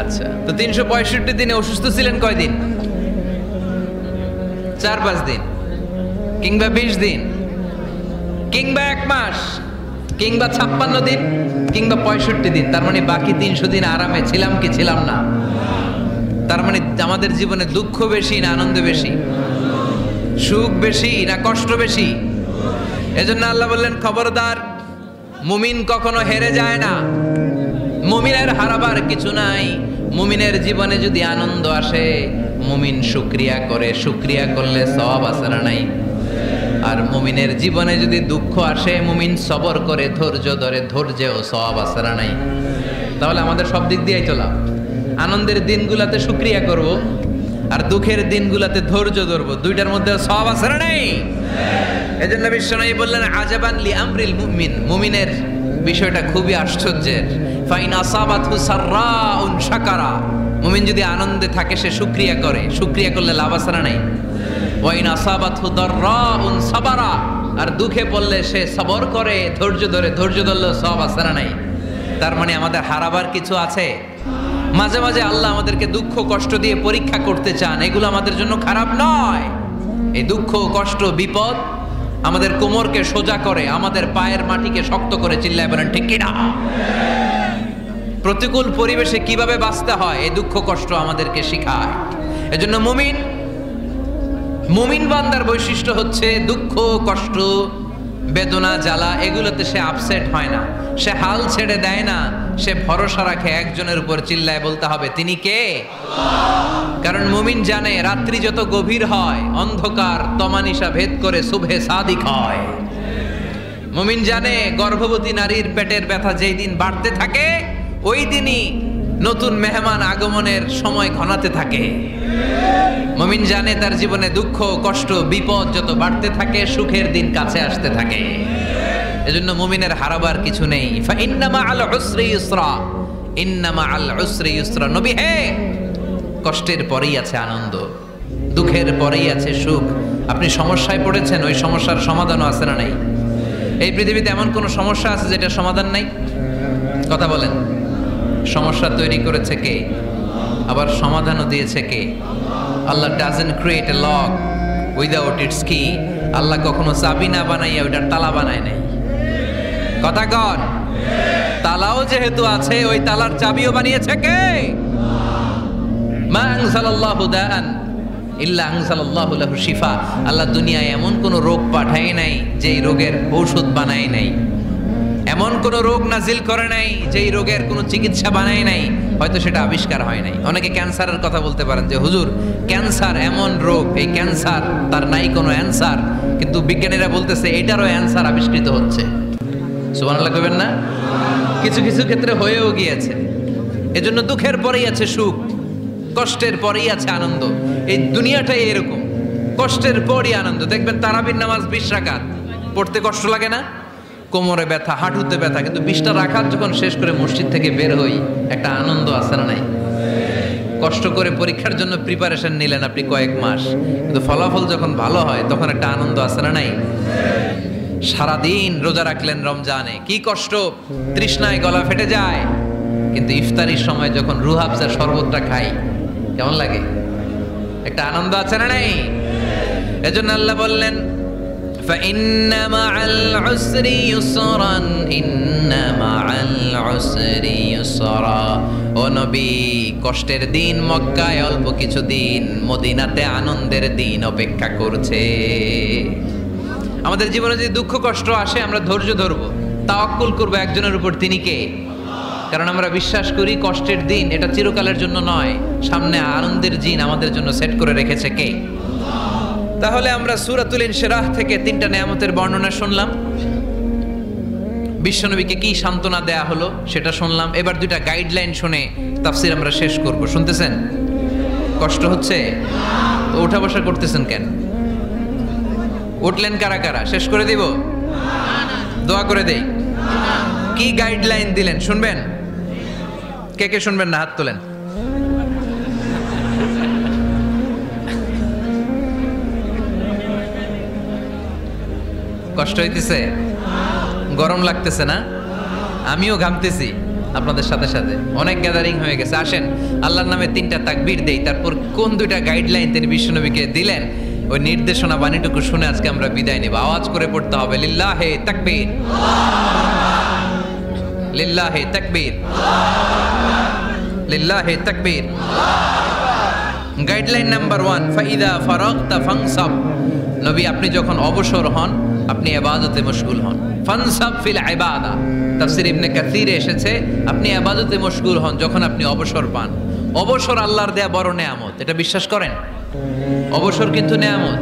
আচ্ছা, তো 365 দিনে অসুস্থ ছিলেন কয়দিন? 4-5 দিন, কিংবা 20 দিন, কিংবা 1 মাস, কিংবা 56 দিন, কিংবা 65 দিন। তার মানে বাকি 300 দিন আরামে ছিলাম কি ছিলাম না? তার মানে আমাদের জীবনে দুঃখ বেশি না আনন্দ বেশি? সুখ বেশি না কষ্ট বেশি? এজন্য আল্লাহ বললেন, খবরদার, মুমিন কখনো হেরে যায় না, মুমিনের হারাবার কিছু নাই। মুমিনের জীবনে যদি আনন্দ আসে, মুমিন শুকরিয়া করে, শুকরিয়া করলে সওয়াব আছে না নাই? আর মুমিনের জীবনে যদি দুঃখ আসে, মুমিন সবর করে, ধৈর্য ধরে, ধৈর্যেও সওয়াব আছে না নাই? তাহলে আমাদের সব দিক দিয়েই তো লাভ। আনন্দের দিনগুলাতে শুকরিয়া করব, আর দুঃখের দিনগুলাতে ধৈর্য ধরবো, দুইটার মধ্যে সওয়াব আছে না নাই? এজন্য বিশ্বনবী বললেন, আজাবান লি আমরিল মুমিন, মুমিনের বিষয়টা খুবই আশ্চর্যের। ফাইন আসাবাতহু সাররাউন শাকারা, মুমিন যদি আনন্দে থাকে সে শুকরিয়া করে, শুকরিয়া করলে লাভ আছে না নাই? ওয়াইন আসাবাতহু দাররাউন সাবারা, আর দুঃখে পড়লে সে সবর করে, ধৈর্য ধরে, ধৈর্য ধরলে সওয়াব আছে না নাই? তার মানে আমাদের হারাবার কিছু আছে। মাঝে মাঝে আল্লাহ আমাদেরকে দুঃখ কষ্ট দিয়ে পরীক্ষা করতে চান, এগুলো আমাদের জন্য খারাপ নয়। এই দুঃখ কষ্ট বিপদ আমাদের কোমরকে সোজা করে, আমাদের পায়ের মাটিকে শক্ত করে, চিল্লায় বলেন ঠিক কিনা? প্রতিকূল পরিবেশে কিভাবে বাঁচতে হয় এই দুঃখ কষ্ট আমাদেরকে শেখায়। এজন্য মুমিন বান্দার বৈশিষ্ট্য হচ্ছে দুঃখ কষ্ট বেদনা জ্বালা এগুলোতে সে আপসেট হয় না, সে হাল ছেড়ে দেয় না, সে ভরসা রাখে একজনের উপর, চিল্লায় বলতে হবে তিনি কে? কারণ মুমিন জানে রাত্রি যত গভীর হয় অন্ধকার তমানিসা ভেদ করে শুভে সাদিক হয়। মুমিন জানে গর্ভবতী নারীর পেটের ব্যথা যেই দিন বাড়তে থাকে ওই দিনই নতুন মেহমান আগমনের সময় ঘনাতে থাকে। মুমিন জানে তার জীবনে দুঃখ কষ্ট বিপদ যত বাড়তে থাকে সুখের দিন কাছে আসতে থাকে। এজন্য মুমিনের হারাবার কিছু নেই। ফা ইন্না মাআল উসরি ইউসরা, ইন্না মাআল উসরি ইউসরা। নবী হে, কষ্টের পরেই আছে আনন্দ, দুঃখের পরেই আছে সুখ। আপনি সমস্যায় পড়েছেন, ওই সমস্যার সমাধানও আছে না নাই? এই পৃথিবীতে এমন কোন সমস্যা আছে যেটা সমাধান নাই? কথা বলেন। সমস্যা তৈরি করেছে কে? আবার সমাধানও দিয়েছে কে? Allah doesn't create a lock without its key. Allah কখনো চাবি না বানাইয়া ওইটার তালা বানায় নাই। কথা কন। তালাও যেহেতু আছে ওই তালার চাবিও বানিয়েছে কে? মা আনজালাল্লাহু দাআন ইল্লা আনজালাল্লাহু লাহু শিফা। আল্লাহ দুনিয়ায় এমন কোন রোগ পাঠায় নাই যেই রোগের ঔষধ বানায় নাই, এমন কোন রোগ নাজিল করে নাই যেই রোগের কোনো চিকিৎসা বানায় নাই, হয়তো সেটা আবিষ্কার হয় নাই। অনেকে ক্যান্সারের কথা বলতে পারেন যে হুজুর ক্যান্সার এমন রোগ, এই ক্যান্সার তার নাই কোনো অ্যান্সার, কিন্তু বিজ্ঞানীরা বলতেছে এটারও অ্যান্সার আবিষ্কৃত হচ্ছে। সুবহানাল্লাহ কইবেন না? কিছু কিছু ক্ষেত্রে হয়েও গিয়েছে। এজন্য দুঃখের পরেই আছে সুখ, কষ্টের পরেই আছে আনন্দ। এই দুনিয়াটাই এরকম, কষ্টের পরই আনন্দ। দেখবেন তারাবির নামাজ 20 রাকাত পড়তে কষ্ট লাগে না? কোমরে ব্যথা, হাঁটুতে ব্যথা, কিন্তু 20টা রাকাত যখন শেষ করে মসজিদ থেকে বের হই একটা আনন্দ আছে না নাই? কষ্ট করে পরীক্ষার জন্য প্রিপারেশন নিলেন আপনি কয়েক মাস, কিন্তু ফলাফল যখন ভালো হয় তখন একটা আনন্দ আছে না নাই? সারাদিন রোজা রাখলেন রমজানে, কি কষ্ট, তৃষ্ণায় গলা ফেটে যায়, কিন্তু ইফতারির সময় যখন রুহাবজার শরবতটা খাই কেমন লাগে? একটা আনন্দ আছে না নাই? এজন্য আল্লাহ বললেন فإن مع العسر يسرا إن مع العسر يسرا। ও নবী, কষ্টের দিন মক্কায় অল্প কিছু দিন, মদিনাতে আনন্দের দিন অপেক্ষা করছে। আমাদের জীবনে যদি দুঃখ কষ্ট আসে আমরা ধৈর্য ধরবো, তাওয়াক্কুল করবো একজনের উপর, তিনি কে? কারণ আমরা বিশ্বাস করি কষ্টের দিন এটা চিরকালের জন্য নয়, সামনে আনন্দের দিন আমাদের জন্য সেট করে রেখেছে কে? তাহলে আমরা সূরাতুল ইনশিরাহ থেকে 3টা নিয়ামতের বর্ণনা শুনলাম, বিশ্বনবীকে কি সান্ত্বনা দেয়া হলো সেটা শুনলাম। এবার 2টা গাইডলাইন শুনে তাফসীর আমরা শেষ করব। শুনতেছেন? কষ্ট হচ্ছে তো ওঠা বসা করতেছেন কেন? উঠলেন কারা কারা? শেষ করে দিব? দোয়া করে দেই। কি গাইডলাইন দিলেন শুনবেন? কে কে শুনবেন না হাত তোলেন। কষ্ট হইতেছে? গরম লাগতেছে না? আমিও ঘামতেছি আপনাদের সাথে সাথে। অনেক গ্যাদারিং হয়ে গেছে। আসেন আল্লাহর নামে 3টা তাকবীর দেই, তারপর কোন 2টা গাইডলাইন তিনি বিশ্বনবীকে দিলেন ওই নির্দেশনা বাণীটুকু শুনে আজকে আমরা বিদায় নেব। আওয়াজ করে পড়তে হবে লিল্লাহে তাকবীর, লিল্লাহে তাকবীর, লিল্লাহে তাকবীর। গাইডলাইন নাম্বার 1, ফাইদা ফারাগতা ফানসাব। নবী আপনি যখন অবসর হন আপনি ইবাদতে মশগুল হন। ফানসাব ফিল ইবাদা, তাফসীর ইবনে কাসিরে এসেছে আপনি ইবাদতে মশগুল হন যখন আপনি অবসর পান। অবসর আল্লাহর দেয়া বড় নেয়ামত, এটা বিশ্বাস করেন? অবসর কিন্তু নেয়ামত।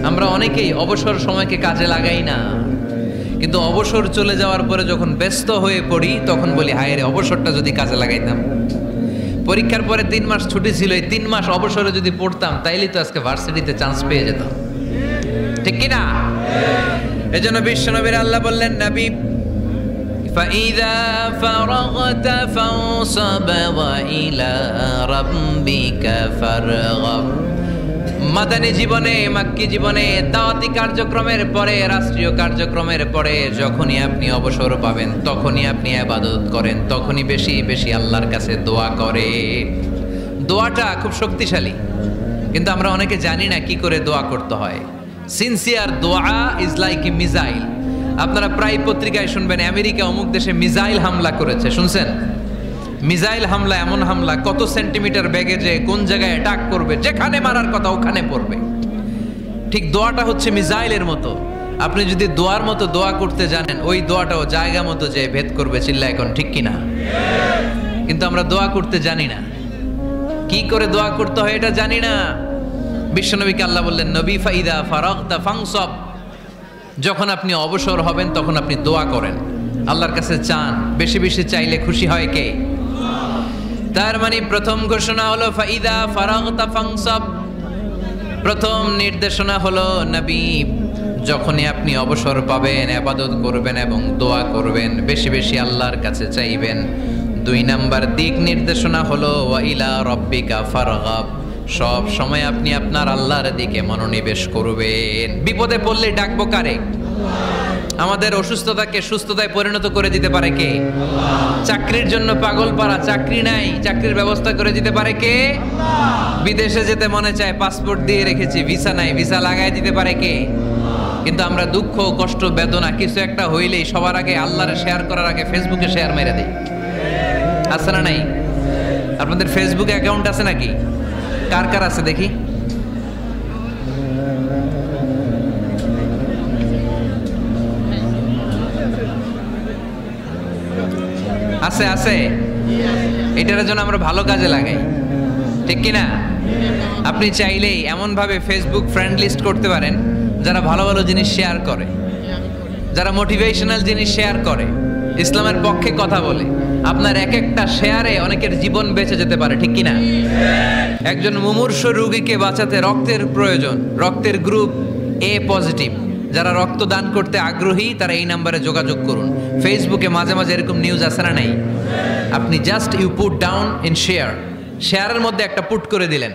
আমরা অনেকেই অবসর সময়কে কাজে লাগাই না, কিন্তু অবসর চলে যাওয়ার পরে যখন ব্যস্ত হয়ে পড়ি তখন বলি হায় রে অবসরটা যদি কাজে লাগাইতাম। পরীক্ষার পরে 3 মাস ছুটি ছিল, এই 3 মাস অবসরে যদি পড়তাম তাইলে তো আজকে ভার্সিটিতে চান্স পেয়ে যেতাম, ঠিক কি না? এজন্য বিশ্বনবীর আল্লাহ বললেন নবী ফাইদা ফারাগতা ফানসাব ওয়া ইলা রাব্বিকা ফারগাব। মাদানী জীবনে, মাক্কি জীবনে, দাওয়াতি কার্যক্রমের পরে, রাষ্ট্রীয় কার্যক্রমের পরে যখনই আপনি অবসর পাবেন তখনই আপনি ইবাদত করেন, তখনই বেশি বেশি আল্লাহর কাছে দোয়া করে। দোয়াটা খুব শক্তিশালী, কিন্তু আমরা অনেকে জানি না কি করে দোয়া করতে হয়। সিনসিয়ার দোয়া ইজ লাইক এ মিসাইল। আপনারা প্রায় পত্রিকায় শুনবেন আমেরিকা অমুক দেশে মিসাইল হামলা করেছে, শুনছেন? মিসাইল হামলা এমন হামলা কত সেন্টিমিটার বেগে যে কোন জায়গায় অ্যাটাক করবে, যেখানে মারার কথা ওখানে পড়বে। ঠিক দোয়াটা হচ্ছে মিসাইলের মতো। আপনি যদি দোয়ার মতো দোয়া করতে জানেন ওই দোয়াটাও জায়গা মতো যে ভেদ করবে। চিল্লা এখন ঠিক কিনা? কিন্তু আমরা দোয়া করতে জানি না, কি করে দোয়া করতে হয় এটা জানি না। বিশ্বনবীকে আল্লাহ বললেন, নবী ফাইদা ফারাগতা ফানসাব, যখন আপনি অবসর হবেন তখন আপনি দোয়া করেন, আল্লাহর কাছে চান। বেশি বেশি চাইলে খুশি হয় কে? তার মানে প্রথম ঘোষণা হলো ফাইদা ফারাগতা ফানসাব, প্রথম নির্দেশনা হলো নবী যখনই আপনি অবসর পাবেন ইবাদত করবেন এবং দোয়া করবেন, বেশি বেশি আল্লাহর কাছে চাইবেন। 2 নাম্বার দিক নির্দেশনা হলো ওয়া ইলা রাব্বিকা ফারগাব, সব সময় আপনি আপনার আল্লাহর দিকে মনোনিবেশ করবেন। বিপদে পড়লে ডাকবো কারে? আমাদের অসুস্থতাকে সুস্থতায় পরিণত করে দিতে পারে কে? চাকরির জন্য পাগল পারা, চাকরি নাই, চাকরির ব্যবস্থা করে দিতে পারে কে? বিদেশে যেতে মনে চায়, পাসপোর্ট দিয়ে রেখেছি, ভিসা নাই, ভিসা লাগাই দিতে পারে কে? কিন্তু আমরা দুঃখ কষ্ট বেদনা কিছু একটা হইলেই সবার আগে আল্লাহরে শেয়ার করার আগে ফেসবুকে শেয়ার মেরে দেই। আছে না নাই? আপনাদের ফেসবুকে অ্যাকাউন্ট আছে নাকি? কার কার আছে দেখি? আছে আছে। এটার জন্য আমরা ভালো কাজে লাগাই, ঠিক কিনা? আপনি চাইলেই এমন ভাবে ফেসবুক ফ্রেন্ড লিস্ট করতে পারেন যারা ভালো ভালো জিনিস শেয়ার করে, যারা মোটিভেশনাল জিনিস শেয়ার করে, ইসলামের পক্ষে কথা বলে। আপনার এক একটা শেয়ারে অনেকের জীবন বেঁচে যেতে পারে, ঠিক কিনা? একজন মুমূর্ষ রোগীকে বাঁচাতে রক্তের প্রয়োজন, রক্তের গ্রুপ এ পজিটিভ, যারা রক্ত দান করতে আগ্রহী তারা এই নাম্বারে যোগাযোগ করুন। ফেসবুকে মাঝে মাঝে এরকম নিউজ আসে না নাই? আপনি just you put down in share, শেয়ারের মধ্যে একটা পুট করে দিলেন,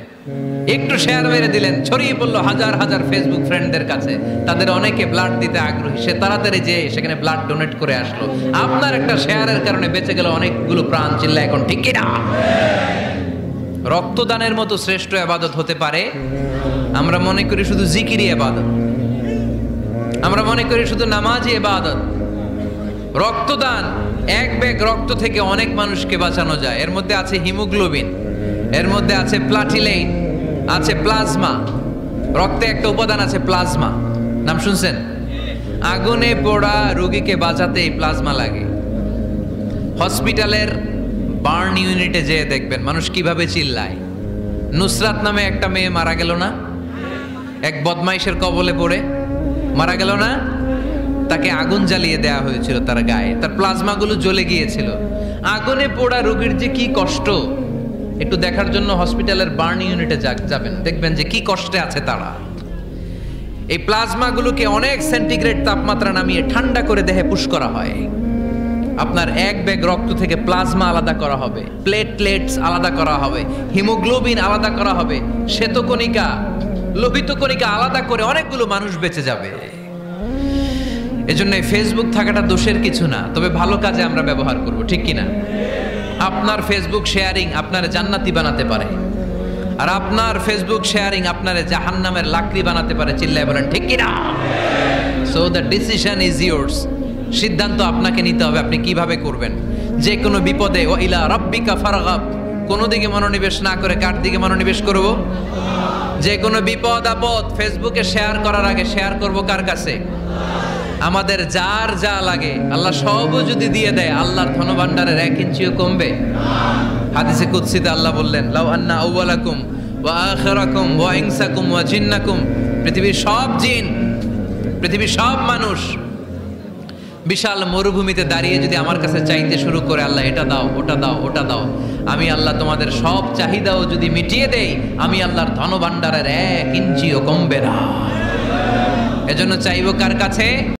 একটু শেয়ার মেরে দিলেন, ছড়িয়ে পড়লো হাজার হাজার ফেসবুক ফ্রেন্ডদের কাছে। তাদের অনেকে ব্লাড দিতে আগ্রহী, সে তাড়াতাড়ি যে সেখানে ব্লাড ডোনেট করে আসলো। আপনার একটা শেয়ারের কারণে বেঁচে গেল অনেকগুলো প্রাণ। চিল্লা এখন ঠিক কিনা? রক্তদানের মতো শ্রেষ্ঠ ইবাদত হতে পারে? আমরা মনে করি শুধু জিকিরি ইবাদত, আমরা মনে করি শুধু নামাজি ইবাদত। রক্তদান, এক ব্যাগ রক্ত থেকে অনেক মানুষকে বাঁচানো যায়। এর মধ্যে আছে হিমোগ্লোবিন, এর মধ্যে আছে প্লাটিলেট, আছে প্লাজমা। রক্তে একটা উপাদান আছে প্লাজমা, নাম শুনছেন? আগুনে পোড়া রোগীকে বাঁচাতে এই প্লাজমা লাগে। হসপিটালের বার্ন ইউনিটে যেয়ে দেখবেন মানুষ কিভাবে চিল্লায়। নুসরাত নামে একটা মেয়ে মারা গেল না? এক বদমাইশের কবলে পড়ে মারা গেল না? তাকে আগুন জ্বালিয়ে দেওয়া হয়েছিল তার গায়ে, তার প্লাজমাগুলো জ্বলে গিয়েছিল। আগুনে পোড়া রোগীর যে কি কষ্ট, একটু দেখার জন্য হসপিটালের বার্ন ইউনিটে যাবেন, দেখবেন যে কি কষ্টে আছে তারা। এই প্লাজমাগুলোকে অনেক সেন্টিগ্রেড তাপমাত্রা নামিয়ে ঠান্ডা করে দেহে পুশ করা হয়। আপনার এক ব্যাগ রক্ত থেকে প্লাজমা আলাদা করা হবে, প্লেটলেটস আলাদা করা হবে, হিমোগ্লোবিন আলাদা করা হবে, শ্বেতকণিকা, লোহিত কণিকা আলাদা করে অনেকগুলো মানুষ বেঁচে যাবে। এজন্য ফেসবুক থাকাটা দোষের কিছু না, তবে ভালো কাজে আমরা ব্যবহার করব, ঠিক কিনা? আপনার ফেসবুক শেয়ারিং আপনার জান্নাতি বানাতে পারে, আর আপনার ফেসবুক শেয়ারিং আপনার জাহান্নামের লাকড়ি বানাতে পারে। চিল্লায় বলেন ঠিক কিনা? So the decision is yours, সিদ্ধান্ত আপনাকে নিতে হবে আপনি কিভাবে করবেন। যে কোনো বিপদে ওয়া ইলা রাব্বিকা ফারগাব, কোনো দিকে মনোনিবেশ না করে কার দিকে মনোনিবেশ করব? যে কোনো বিপদ আপদ ফেসবুকে শেয়ার করার আগে শেয়ার করব কার কাছে? আমাদের যার যা লাগে আল্লাহ সবও যদি দিয়ে দেয়, আল্লাহর ধনভাণ্ডারের 1 ইঞ্চিও কমবে? হাদিসে কুদসিতে আল্লাহ বললেন, লাউ আন্না আউওয়ালাকুম ওয়া আখিরাকুম ওয়া ইনসাকুম ওয়া জিন্নাকুম, পৃথিবীর সব জিন, পৃথিবীর সব মানুষ বিশাল মরুভূমিতে দাঁড়িয়ে যদি আমার কাছে চাইতে শুরু করে, আল্লাহ এটা দাও, ওটা দাও, ওটা দাও, আমি আল্লাহ তোমাদের সব চাহিদাও যদি মিটিয়ে দেই, আমি আল্লাহর ধনভাণ্ডারের 1 ইঞ্চিও কমবে না। এজন্য চাইবো কার কাছে?